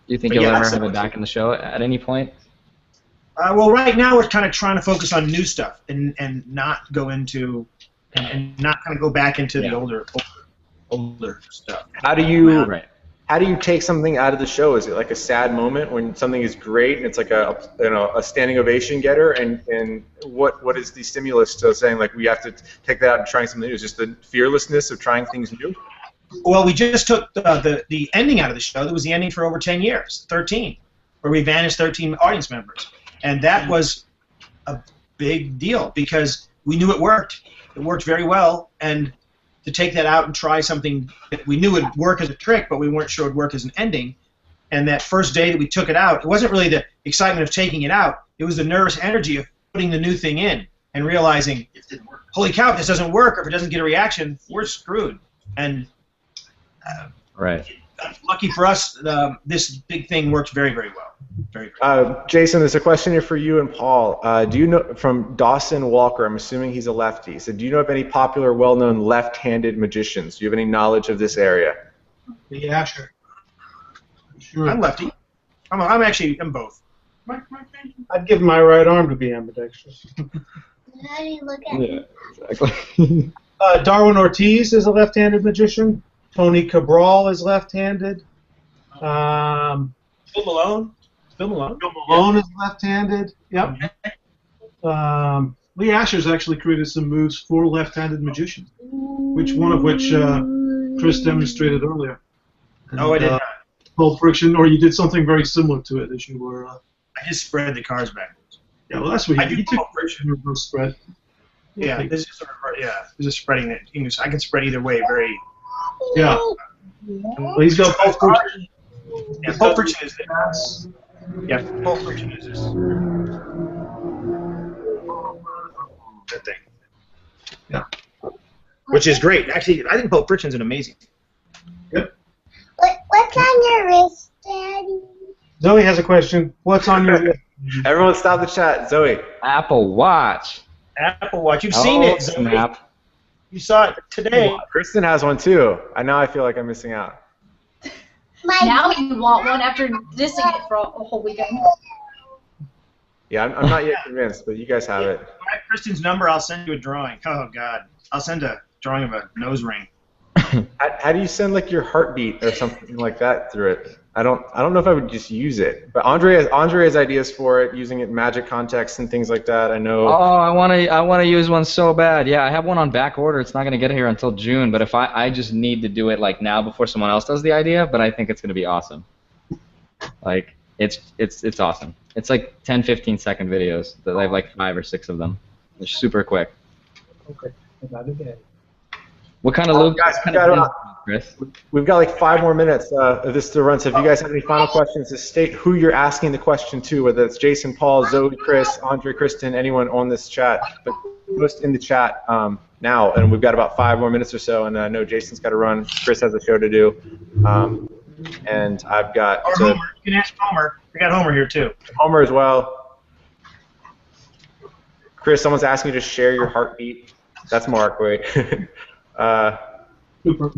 You think you'll ever have it back in the show at any point? Well, right now we're kind of trying to focus on new stuff and not go into and not kind of go back into the older stuff. How do you take something out of the show? Is it like a sad moment when something is great and it's like a standing ovation getter? And what is the stimulus to saying like we have to take that out and trying something new? Is just the fearlessness of trying things new? Well, we just took the ending out of the show. That was the ending for over 10 years, 13, where we vanished 13 audience members. And that was a big deal because we knew it worked. It worked very well. And to take that out and try something that we knew would work as a trick, but we weren't sure it would work as an ending. And that first day that we took it out, it wasn't really the excitement of taking it out. It was the nervous energy of putting the new thing in and realizing, holy cow, if this doesn't work or if it doesn't get a reaction, we're screwed. And lucky for us, this big thing worked very, very well. Very Jason, there's a question here for you and Paul. Do you know from Dawson Walker? I'm assuming he's a lefty. He said, do you know of any popular, well-known left-handed magicians? Do you have any knowledge of this area? Yeah, sure. I'm lefty. I'm both. I'd give my right arm to be ambidextrous. How do you look at it? Yeah, exactly. Darwin Ortiz is a left-handed magician. Tony Cabral is left-handed. Bill Malone. Bill Malone is left-handed. Yep. Lee Asher's actually created some moves for left-handed magicians, one of which Chris demonstrated earlier. And, I did not. Pulp Friction, or you did something very similar to it as you were. I just spread the cards backwards. Yeah, well, that's what you took Pulp Friction reverse spread. Yeah, this is just spreading it. I can spread either way. Very. Yeah. Well, he's got Pulp Friction. Yeah, Pulp Friction is this. Yeah, Pulp Friction is this. That thing. Yeah. Which is great. Actually, I think Pulp Friction's an amazing. Yep. What's on your wrist, Daddy? Zoe has a question. What's on your wrist? Everyone stop the chat. Zoe. Apple Watch. Apple Watch. You've seen it, Zoe. Snap. You saw it today. Kristen has one too. I feel like I'm missing out. Now you want one after dissing it for a whole weekend. Yeah, I'm not yet convinced, but you guys have it. If I have Kristen's number, I'll send you a drawing. Oh, God. I'll send a drawing of a nose ring. How do you send like your heartbeat or something like that through it? I don't know if I would just use it. But Andrei has ideas for it, using it in magic contexts and things like that. I know. Oh, I want to use one so bad. Yeah, I have one on back order. It's not going to get here until June, but if I just need to do it like now before someone else does the idea, but I think it's going to be awesome. Like it's awesome. It's like 10, 15-second videos. I have like 5 or 6 of them. They're super quick. Okay. About a day. What kind of loop? Guys, Chris? We've got like 5 more minutes of this to run, so if you guys have any final questions, just state who you're asking the question to, whether it's Jason, Paul, Zoe, Chris, Andrei, Kristen, anyone on this chat. But post in the chat now, and we've got about 5 more minutes or so, and I know Jason's got to run. Chris has a show to do, and I've got Homer. You can ask Homer. We got Homer here, too. Homer as well. Chris, someone's asking you to share your heartbeat. That's Mark, wait. Super.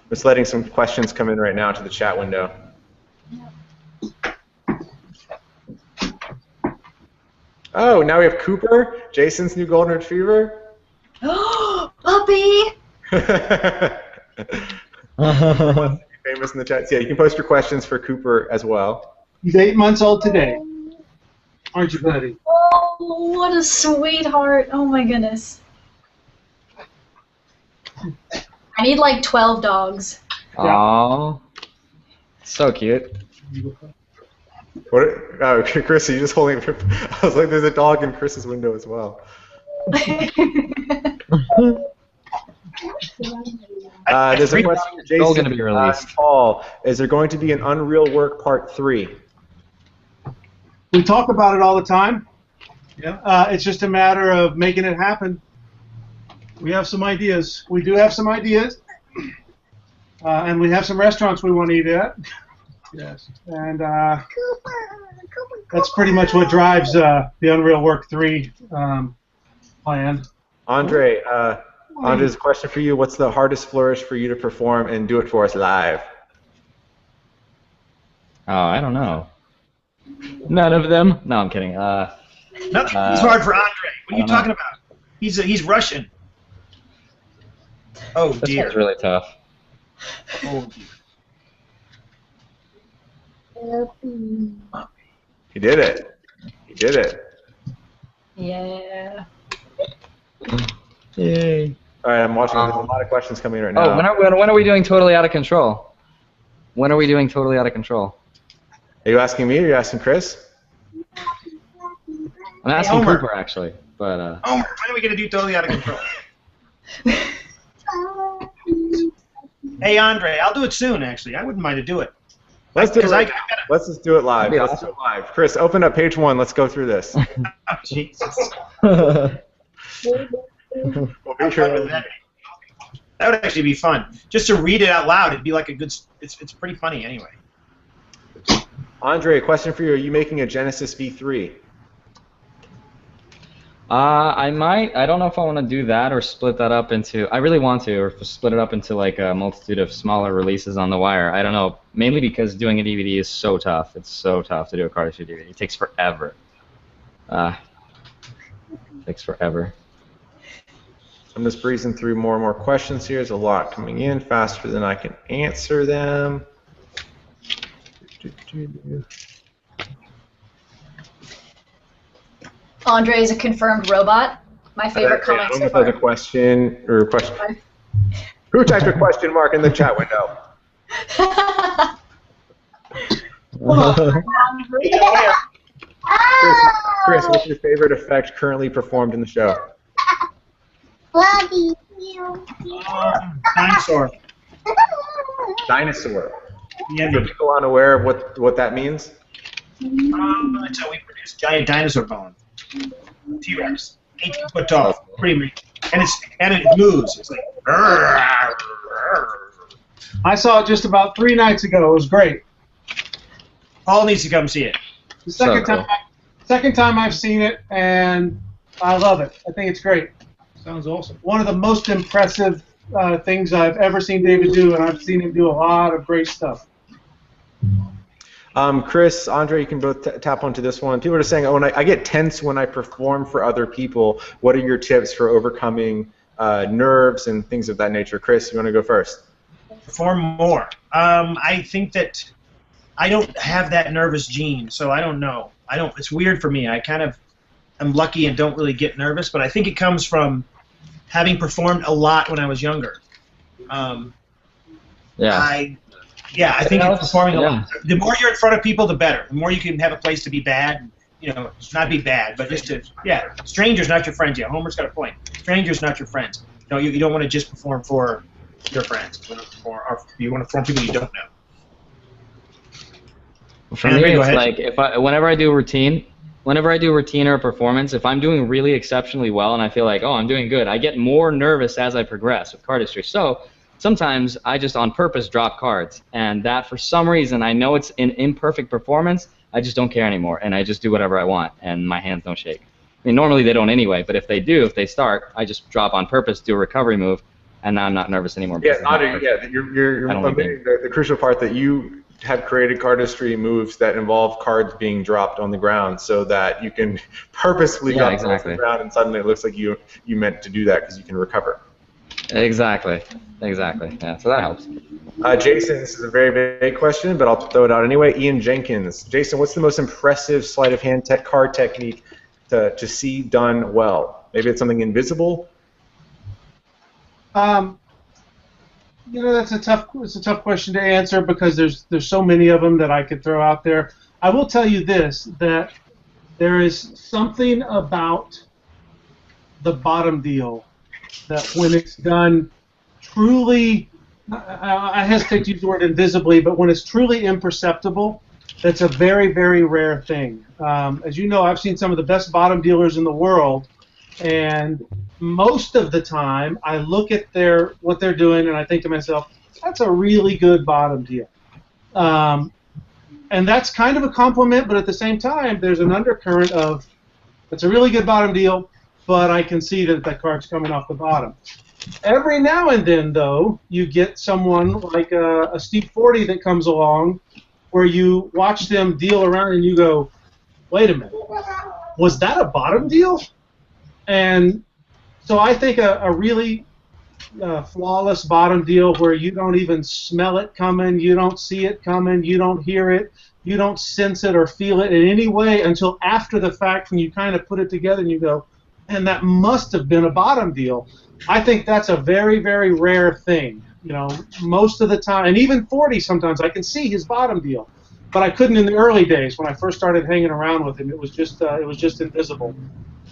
Just letting some questions come in right now to the chat window. Oh, now we have Cooper, Jason's new golden retriever. Oh, puppy! Famous in the chat. So yeah, you can post your questions for Cooper as well. He's 8 months old today. Aren't you, buddy? Oh, what a sweetheart. Oh, my goodness. I need like 12 dogs. Aww. So cute. What? Oh, Chris, are you just holding? I was like, there's a dog in Chris's window as well. There's a question, Jason. Going to be released. Paul, is there going to be an Unreal Work Part 3? We talk about it all the time. Yeah. It's just a matter of making it happen. We have some ideas. We do have some ideas. And we have some restaurants we want to eat at. Yes. And that's pretty much what drives the Unreal Work 3 plan. Andrei, Andrei's question for you. What's the hardest flourish for you to perform and do it for us live? Oh, I don't know. None of them? No, I'm kidding. Nothing's hard for Andrei. What are you talking about? He's Russian. Oh, This dear. one's really tough. Oh, dear. He did it. He did it. Yeah. Yay. All right, I'm watching. There's a lot of questions coming in right now. Oh, when are we doing Totally Out of Control? When are we doing Totally Out of Control? Are you asking me or are you asking Chris? I'm asking Homer. Cooper, actually. But, Homer, when are we going to do Totally Out of Control? Hey, Andrei, I'll do it soon, actually. I wouldn't mind to do it. Let's do it. Because Let's just do it live. That'd be Let's do it live. Chris, open up page 1. Let's go through this. Oh, Jesus. We'll be How fun would that be? That would actually be fun. Just to read it out loud, it'd be like a good... It's pretty funny anyway. Andrei, a question for you. Are you making a Genesis V3? I might. I don't know if I want to do that or split that up into... I really want to, or split it up into like a multitude of smaller releases on the wire. I don't know. Mainly because doing a DVD is so tough. It's so tough to do a cardistry DVD. It takes forever. Takes forever. I'm just breezing through more and more questions here. There's a lot coming in faster than I can answer them. Andrei is a confirmed robot. My favorite comic I don't so know if there's a far. question or a question. Who typed a question mark in the chat window? Chris, what's your favorite effect currently performed in the show? Bloody. Dinosaur. Dinosaur. Yeah, For people unaware of what that means? that's how we produce giant dinosaur bone. T-Rex. 18 foot tall. Pretty amazing. And it moves. It's like... I saw it just about 3 nights ago. It was great. Paul needs to come see it. The second So cool. second time I've seen it, and I love it. I think it's great. Sounds awesome. One of the most impressive things I've ever seen David do, and I've seen him do a lot of great stuff. Chris, Andrei, you can both tap onto this one. People are saying, oh, I get tense when I perform for other people. What are your tips for overcoming nerves and things of that nature? Chris, you want to go first? Perform more. I think that I don't have that nervous gene, so I don't know. It's weird for me. I kind of am lucky and don't really get nervous, but I think it comes from having performed a lot when I was younger. I think it's performing a lot. The more you're in front of people, the better. The more you can have a place to be bad, not be bad, but just to, strangers, not your friends. Yeah, Homer's got a point. Strangers, not your friends. You don't want to just perform for your friends. You want to perform for people you don't know. For me, it's like whenever I do a routine or a performance, if I'm doing really exceptionally well and I feel like, oh, I'm doing good, I get more nervous as I progress with cardistry. So sometimes I just on purpose drop cards, and that for some reason, I know it's an imperfect performance, I just don't care anymore, and I just do whatever I want, and my hands don't shake. I mean, normally they don't anyway, but if they start, I just drop on purpose, do a recovery move, and now I'm not nervous anymore. Yeah, you're omitting the crucial part that you have created cardistry moves that involve cards being dropped on the ground so that you can purposefully drop cards on the ground, and suddenly it looks like you meant to do that because you can recover. Exactly. Yeah, so that helps. Jason, this is a very big question, but I'll throw it out anyway. Ian Jenkins. Jason, what's the most impressive sleight of hand card technique to see done well? Maybe it's something invisible? That's a tough question to answer because there's so many of them that I could throw out there. I will tell you this, that there is something about the bottom deal that when it's done truly, I hesitate to use the word invisibly, but when it's truly imperceptible, that's a very, very rare thing. As you know, I've seen some of the best bottom dealers in the world, and most of the time I look at what they're doing and I think to myself, that's a really good bottom deal. And that's kind of a compliment, but at the same time, there's an undercurrent of, it's a really good bottom deal, but I can see that that card's coming off the bottom. Every now and then, though, you get someone like a Steve Forty that comes along where you watch them deal around and you go, wait a minute, was that a bottom deal? And so I think a really flawless bottom deal where you don't even smell it coming, you don't see it coming, you don't hear it, you don't sense it or feel it in any way until after the fact when you kind of put it together and you go, and that must have been a bottom deal. I think that's a very, very rare thing. You know, most of the time, and even 40 sometimes, I can see his bottom deal, but I couldn't in the early days when I first started hanging around with him. It was just invisible.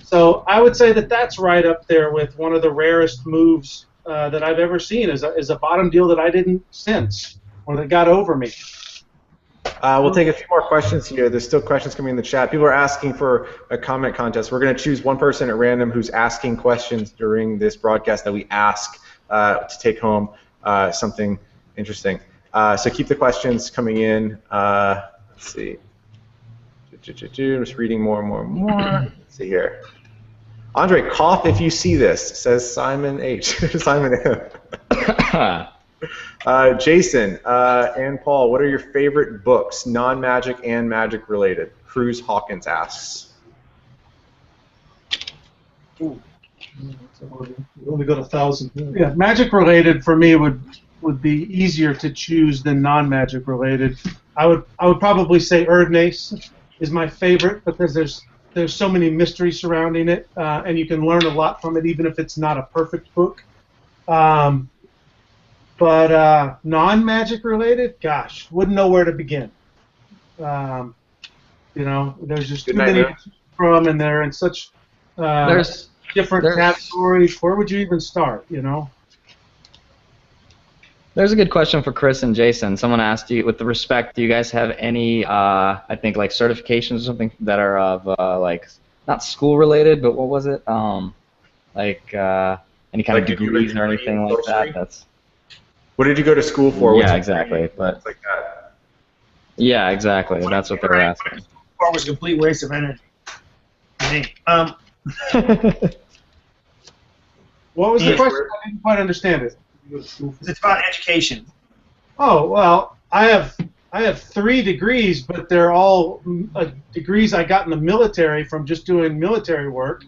So I would say that that's right up there with one of the rarest moves that I've ever seen is a bottom deal that I didn't sense or that got over me. We'll take a few more questions here. There's still questions coming in the chat. People are asking for a comment contest. We're going to choose one person at random who's asking questions during this broadcast that we ask to take home something interesting. So keep the questions coming in. Let's see. I'm just reading more and more and more. Let's see here. Andrei, cough if you see this, says Simon H. Simon M. Jason and Paul, what are your favorite books, non-magic and magic related? Cruz Hawkins asks. Ooh. We only got 1,000. Yeah, magic related for me would be easier to choose than non-magic related. I would probably say Erdnase is my favorite because there's so many mysteries surrounding it, and you can learn a lot from it even if it's not a perfect book. But non-magic related, gosh, wouldn't know where to begin. You know, there's just too many to choose from, and they're in such different categories. Where would you even start? You know. There's a good question for Chris and Jason. Someone asked you, with the respect, do you guys have any, I think, like certifications or something that are of, like, not school-related, but what was it? Like, any kind of degrees or anything like that? That's. What did you go to school for? Yeah, exactly. But like that. Yeah, exactly. That's what they were asking. It was a complete waste of energy. What was the question? I didn't quite understand it. It's about education. Oh, well, I have 3 degrees, but they're all degrees I got in the military from just doing military work.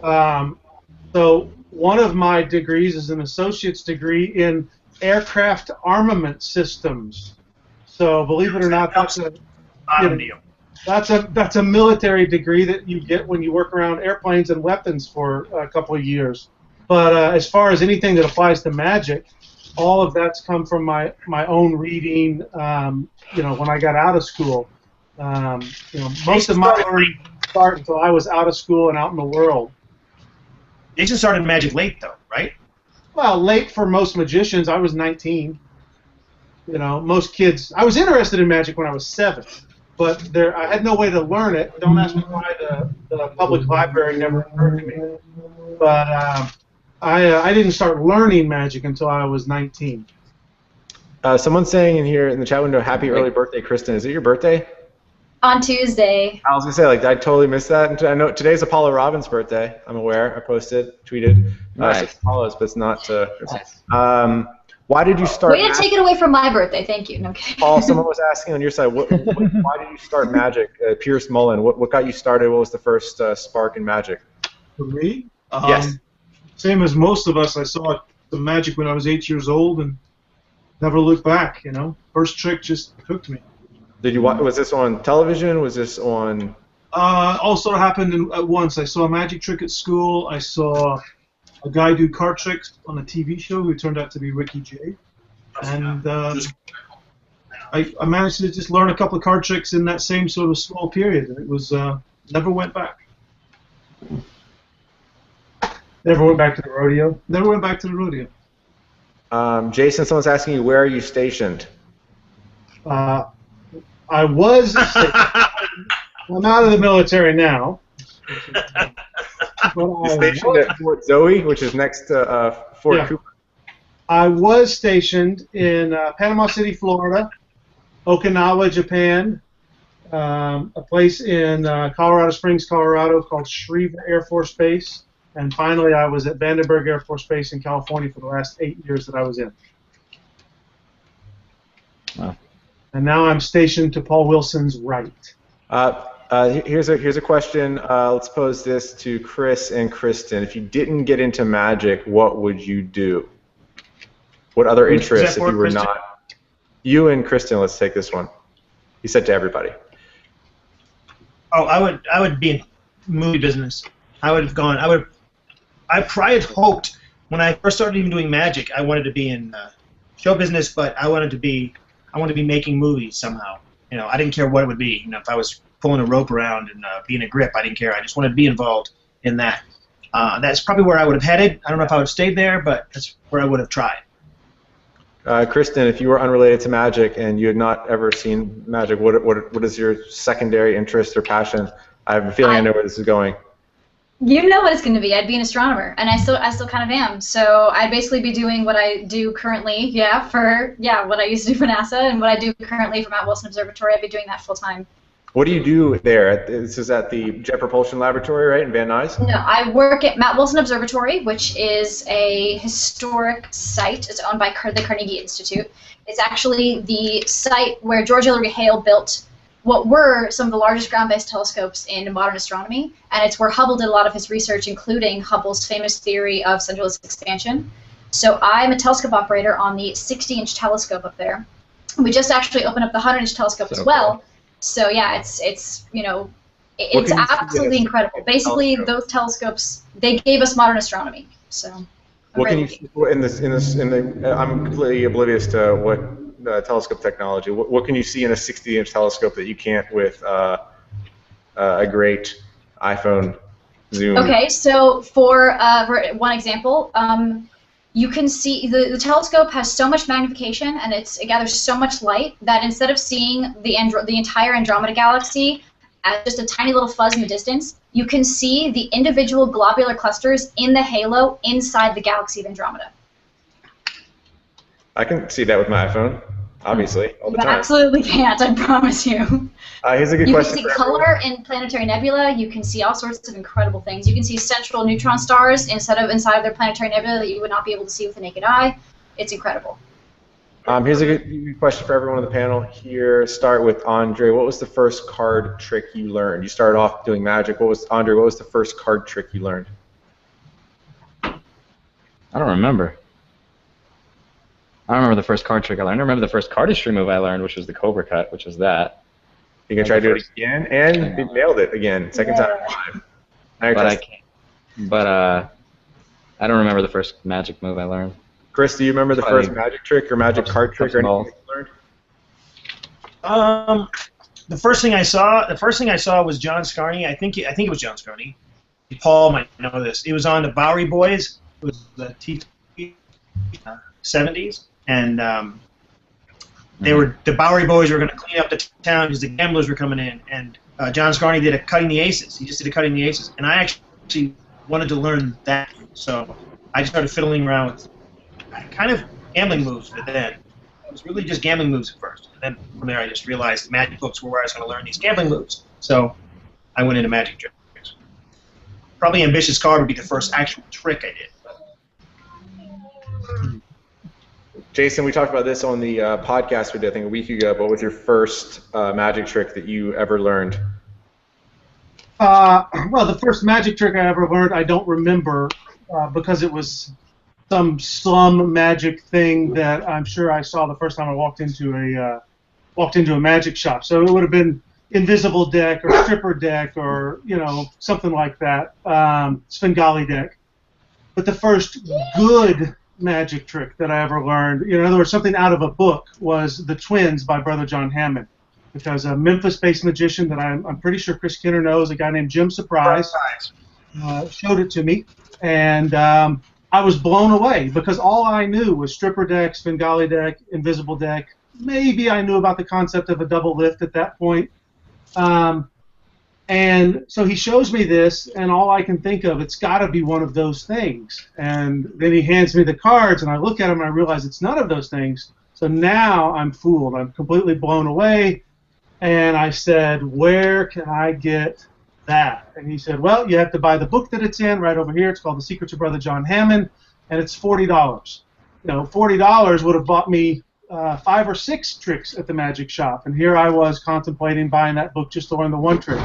So one of my degrees is an associate's degree in aircraft armament systems. So believe it or not, that's a military degree that you get when you work around airplanes and weapons for a couple of years. But as far as anything that applies to magic, all of that's come from my own reading. You know, when I got out of school, you know, most of my learning didn't start until I was out of school and out in the world. Jason started magic late, though, right? Well, late for most magicians. I was 19. You know, most kids. I was interested in magic when I was 7, but I had no way to learn it. Don't ask me why the public library never occurred to me. But I didn't start learning magic until I was 19. Someone's saying in here in the chat window, happy early birthday, Kristen. Is it your birthday? On Tuesday. I was going to say, like, I totally missed that. And I know today's Apollo Robbins' birthday. I'm aware. I posted, tweeted. Nice. So it's Apollo's, but it's not. Why did you start? Way to take it away from my birthday. Thank you. No kidding. Paul, someone was asking on your side, why did you start magic? Pierce Mullen, what got you started? What was the first spark in magic? For me? Yes. Same as most of us. I saw the magic when I was 8 years old and never looked back. You know, first trick just hooked me. Did you watch? Was this on television? Was this on? All sort of happened at once. I saw a magic trick at school. I saw a guy do card tricks on a TV show who turned out to be Ricky Jay. And I managed to just learn a couple of card tricks in that same sort of small period, and it was never went back. Never went back to the rodeo. Never went back to the rodeo. Jason, someone's asking you, where are you stationed? I was stationed. I'm out of the military now. You're stationed at Fort Zoe, which is next to Fort Cooper. I was stationed in Panama City, Florida, Okinawa, Japan, a place in Colorado Springs, Colorado called Shreve Air Force Base, and finally I was at Vandenberg Air Force Base in California for the last 8 years that I was in. Wow. And now I'm stationed to Paul Wilson's right. Here's a question. Let's pose this to Chris and Kristen. If you didn't get into magic, what would you do? What other interests, if you were not? You and Kristen, let's take this one. He said to everybody. Oh, I would be in movie business. I would have gone. I had hoped when I first started even doing magic, I wanted to be in show business, but I wanted to be making movies somehow. You know, I didn't care what it would be. You know, if I was pulling a rope around and being a grip, I didn't care. I just wanted to be involved in that. That's probably where I would have headed. I don't know if I would have stayed there, but that's where I would have tried. Kristen, if you were unrelated to magic and you had not ever seen magic, what is your secondary interest or passion? I have a feeling I know where this is going. You know what it's going to be. I'd be an astronomer, and I still kind of am. So I'd basically be doing what I do currently, what I used to do for NASA, and what I do currently for Matt Wilson Observatory. I'd be doing that full time. What do you do there? This is at the Jet Propulsion Laboratory, right, in Van Nuys? No, I work at Matt Wilson Observatory, which is a historic site. It's owned by the Carnegie Institute. It's actually the site where George Ellery Hale built what were some of the largest ground-based telescopes in modern astronomy, and it's where Hubble did a lot of his research, including Hubble's famous theory of centralized expansion. So I'm a telescope operator on the 60-inch telescope up there. We just actually opened up the 100-inch telescope as well. Cool. So yeah, it's absolutely incredible. Basically, those telescopes, they gave us modern astronomy. So. What can you I'm completely oblivious to what telescope technology. What can you see in a 60-inch telescope that you can't with a great iPhone zoom? Okay, so for one example, you can see the telescope has so much magnification and it gathers so much light that instead of seeing the entire Andromeda galaxy as just a tiny little fuzz in the distance, you can see the individual globular clusters in the halo inside the galaxy of Andromeda. I can see that with my iPhone, obviously, all the time. Absolutely can't, I promise you. Here's a good question. You can see color in planetary nebula. You can see all sorts of incredible things. You can see central neutron stars inside of their planetary nebula that you would not be able to see with the naked eye. It's incredible. Here's a good question for everyone on the panel here. Start with Andrei. What was the first card trick you learned? You started off doing magic. Andrei, what was the first card trick you learned? I don't remember. I don't remember the first card trick I learned. I remember the first cardistry move I learned, which was the Cobra Cut, which was that. You can try to do it again, and you nailed it again. Second time. But I don't remember the first magic move I learned. Chris, do you remember the first magic trick or magic card trick or anything you learned? The first thing I saw was John Scarney. I think it was John Scarney. Paul might know this. It was on the Bowery Boys. It was the T70s, and the Bowery Boys were going to clean up the town because the gamblers were coming in, and John Scarney did a cutting the aces. He just did a cutting the aces, and I actually wanted to learn that, so I just started fiddling around with kind of gambling moves. But then it was really just gambling moves at first, and then from there I just realized the magic books were where I was going to learn these gambling moves. So I went into magic tricks. Probably Ambitious Card would be the first actual trick I did. Jason, we talked about this on the podcast we did, I think, a week ago. What was your first magic trick that you ever learned? Well, the first magic trick I ever learned, I don't remember because it was some slum magic thing that I'm sure I saw the first time I walked into a magic shop. So it would have been Invisible Deck or Stripper Deck or something like that, Svengali Deck. But the first good magic trick that I ever learned, in other words, something out of a book, was The Twins by Brother John Hammond. Because a Memphis-based magician that I'm pretty sure Chris Kinner knows, a guy named Jim Surprise, showed it to me, and I was blown away because all I knew was stripper deck, Svengali deck, invisible deck. Maybe I knew about the concept of a double lift at that point. And so he shows me this, and all I can think of, it's got to be one of those things. And then he hands me the cards, and I look at them, and I realize it's none of those things. So now I'm fooled. I'm completely blown away. And I said, where can I get that? And he said, well, you have to buy the book that it's in right over here. It's called The Secrets of Brother John Hammond, and it's $40. $40 would have bought me 5 or 6 tricks at the magic shop. And here I was contemplating buying that book just to learn the one trick.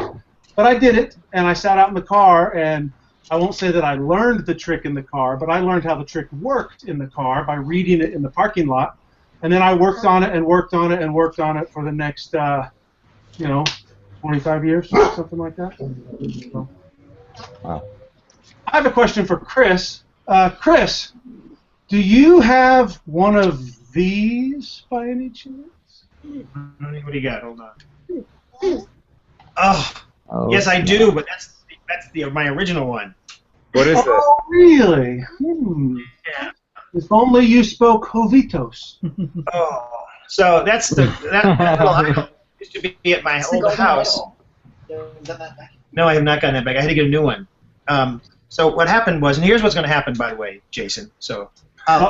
But I did it, and I sat out in the car, and I won't say that I learned the trick in the car, but I learned how the trick worked in the car by reading it in the parking lot. And then I worked on it and worked on it and worked on it for the next 25 years, something like that. So. Wow. I have a question for Chris. Chris, do you have one of these by any chance? What do you got? Hold on. Oh, Yes, I do, but that's my original one. What is this? Oh, really? Yeah. If only you spoke Jovitos. Oh, so that little idol used to be at my old house. No, I have not gotten that back. I had to get a new one. So what happened was, and here's what's going to happen, by the way, Jason. So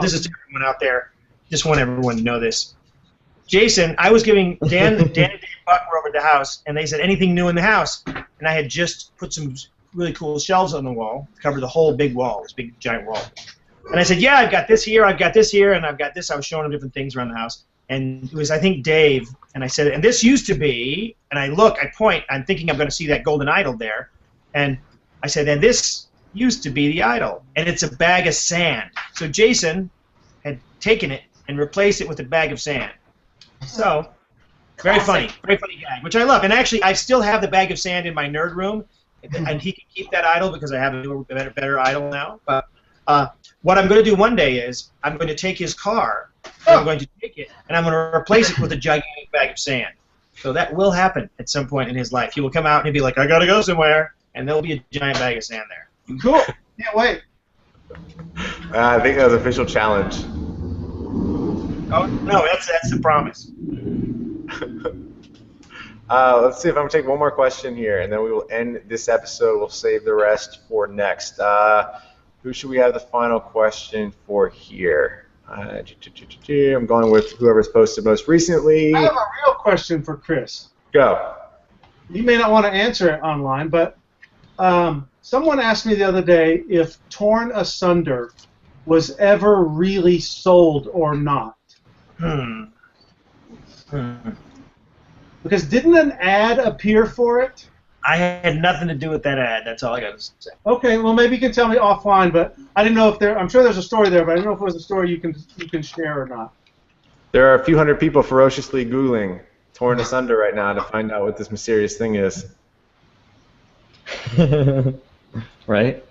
this is to everyone out there. Just want everyone to know this. Jason, I was giving Dan and Dave Buck were over at the house, and they said anything new in the house, and I had just put some really cool shelves on the wall, covered the whole big wall, this big giant wall. And I said, yeah, I've got this here, I've got this here, and I've got this. I was showing them different things around the house, and it was, I think, Dave, and I said, and this used to be, and I point, I'm thinking I'm going to see that golden idol there, and I said, and this used to be the idol, and it's a bag of sand. So Jason had taken it and replaced it with a bag of sand. So, very funny gag, which I love. And actually, I still have the bag of sand in my nerd room, and he can keep that idol because I have a newer, better idol now. But what I'm going to do one day is I'm going to take his car, and I'm going to take it, and I'm going to replace it with a gigantic bag of sand. So that will happen at some point in his life. He will come out and he'll be like, I got to go somewhere, and there'll be a giant bag of sand there. Cool. Can't wait. I think that was official challenge. Oh, no, that's the promise. Let's see if I'm going to take one more question here, and then we will end this episode. We'll save the rest for next. Who should we have the final question for here? I'm going with whoever's posted most recently. I have a real question for Chris. Go. You may not want to answer it online, but someone asked me the other day if Torn Asunder was ever really sold or not. Because didn't an ad appear for it? I had nothing to do with that ad. That's all I got to say. Okay, well maybe you can tell me offline, but I didn't know if I'm sure there's a story there, but I didn't know if it was a story you can share or not. There are a few hundred people ferociously Googling Torn Asunder right now to find out what this mysterious thing is. Right?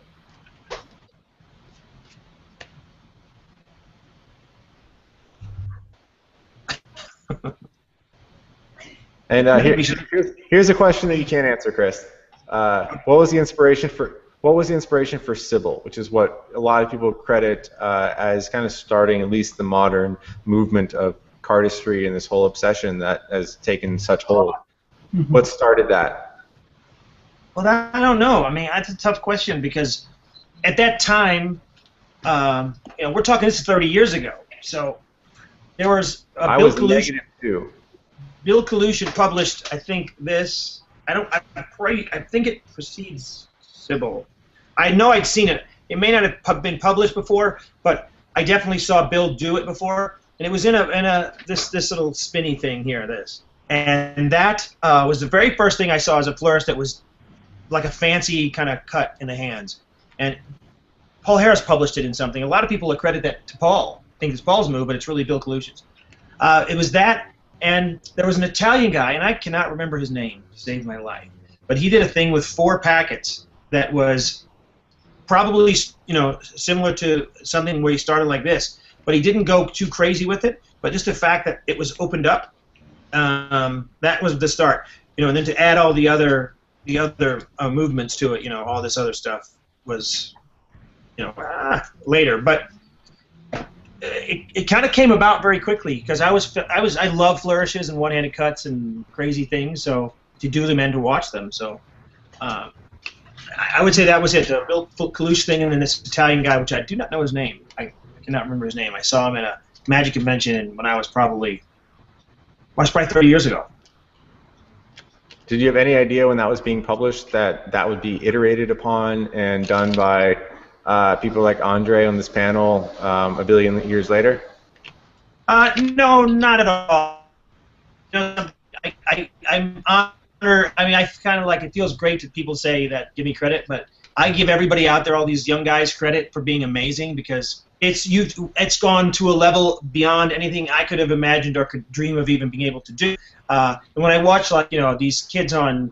And here's a question that you can't answer, Chris. What was the inspiration for Sybil, which is what a lot of people credit as kind of starting at least the modern movement of cardistry and this whole obsession that has taken such hold? What started that? Well, I don't know. I mean, that's a tough question because at that time, we're talking this is 30 years ago. So there was I was negative too. Bill Kalushin published, I think, this. I think it precedes Sybil. I know I'd seen it. It may not have been published before, but I definitely saw Bill do it before, and it was in this little spinny thing here, this. And that was the very first thing I saw as a florist that was like a fancy kind of cut in the hands. And Paul Harris published it in something. A lot of people accredit that to Paul. I think it's Paul's move, but it's really Bill Kalushin's. It was that. And there was an Italian guy, and I cannot remember his name to save my life, but he did a thing with 4 packets that was probably, similar to something where he started like this, but he didn't go too crazy with it. But just the fact that it was opened up, that was the start. And then to add all the other movements to it, all this other stuff was, later. But it kind of came about very quickly because I love flourishes and one-handed cuts and crazy things. So to do them and to watch them, so. I would say that was it. The Bill Kalush thing, and then this Italian guy, which I do not know his name. I cannot remember his name. I saw him at a Magic convention when I was probably 30 years ago. Did you have any idea when that was being published that would be iterated upon and done by people like Andrei on this panel a billion years later? No, not at all. I'm honored. I mean, I kind of it feels great that people say that, give me credit, but I give everybody out there, all these young guys, credit for being amazing because it's gone to a level beyond anything I could have imagined or could dream of even being able to do. And when I watch these kids on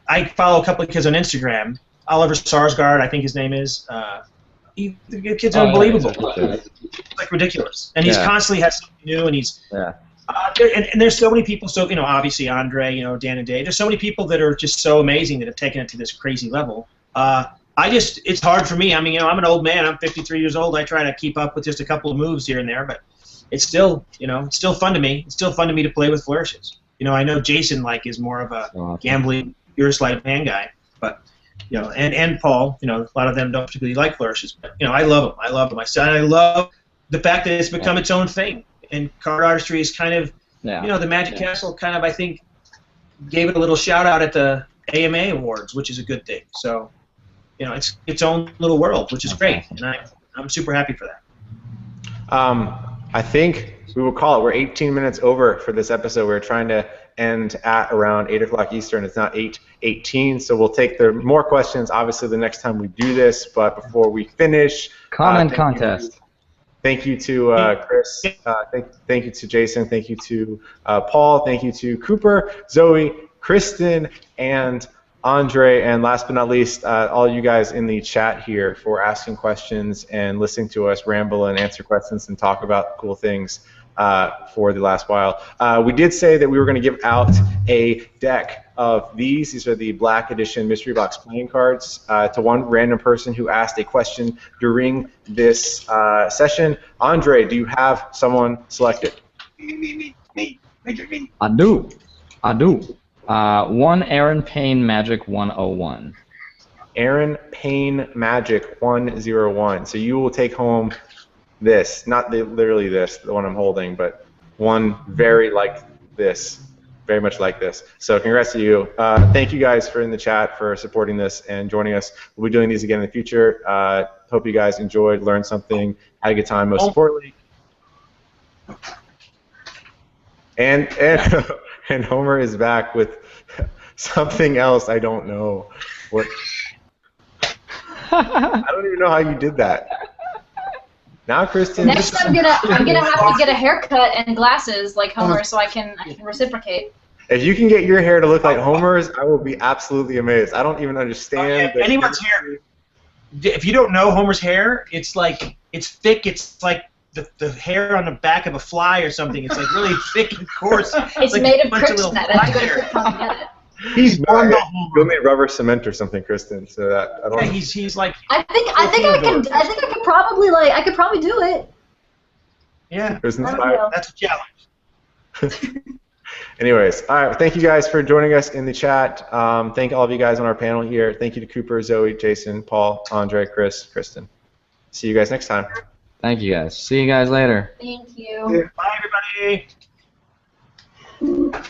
I follow a couple of kids on Instagram. Oliver Sarsgaard, I think his name is. The kid's unbelievable. Like ridiculous, and he's constantly has something new, and he's. Yeah. And there's so many people, so obviously Andrei, Dan and Dave. There's so many people that are just so amazing that have taken it to this crazy level. It's hard for me. I mean, I'm an old man. I'm 53 years old. I try to keep up with just a couple of moves here and there, but it's still, it's still fun to me. It's still fun to me to play with flourishes. I know Jason is more of a gambling, pure sleight of hand guy, but and Paul, a lot of them don't particularly like flourishes, but I love them. I love them. I love the fact that it's become its own thing. And card artistry is kind of, the Magic Castle kind of, I think, gave it a little shout out at the AMA Awards, which is a good thing. So, it's its own little world, which is great, and I'm super happy for that. I think we will call it. We're 18 minutes over for this episode. We're trying to end at around 8 o'clock Eastern. It's not 8:18, so we'll take the more questions, obviously, the next time we do this. But before we finish, comment contest. Thank you to Chris. Thank you to Jason. Thank you to Paul. Thank you to Cooper, Zoe, Kristen, and Andrei. And last but not least, all you guys in the chat here for asking questions and listening to us ramble and answer questions and talk about cool things for the last while. We did say that we were going to give out a deck of these. These are the Black Edition Mystery Box playing cards to one random person who asked a question during this session. Andrei, do you have someone selected? Me. I do. One Aaron Payne Magic 101. Aaron Payne Magic 101. So you will take home this, not literally this, the one I'm holding, but one very like this. Very much like this. So congrats to you. Thank you guys for in the chat for supporting this and joining us. We'll be doing these again in the future. Hope you guys enjoyed, learned something, had a good time, most importantly. And Homer is back with something else I don't know. What? I don't even know how you did that. Now, Kristen. Next, I'm gonna have to get a haircut and glasses like Homer, so I can reciprocate. If you can get your hair to look like Homer's, I will be absolutely amazed. I don't even understand. Anyone's hair. If you don't know Homer's hair, it's thick. It's like the hair on the back of a fly or something. It's like really thick and coarse. It's like made of Kryptonite. That's good at Krypton to get it. He's born Go made rubber cement or something, Kristen. So that I don't. Yeah, he's like. I think I could probably do it. Yeah. That's a challenge. Anyways, all right. Thank you guys for joining us in the chat. Thank all of you guys on our panel here. Thank you to Cooper, Zoe, Jason, Paul, Andrei, Chris, Kristen. See you guys next time. Thank you guys. See you guys later. Thank you. Bye, everybody.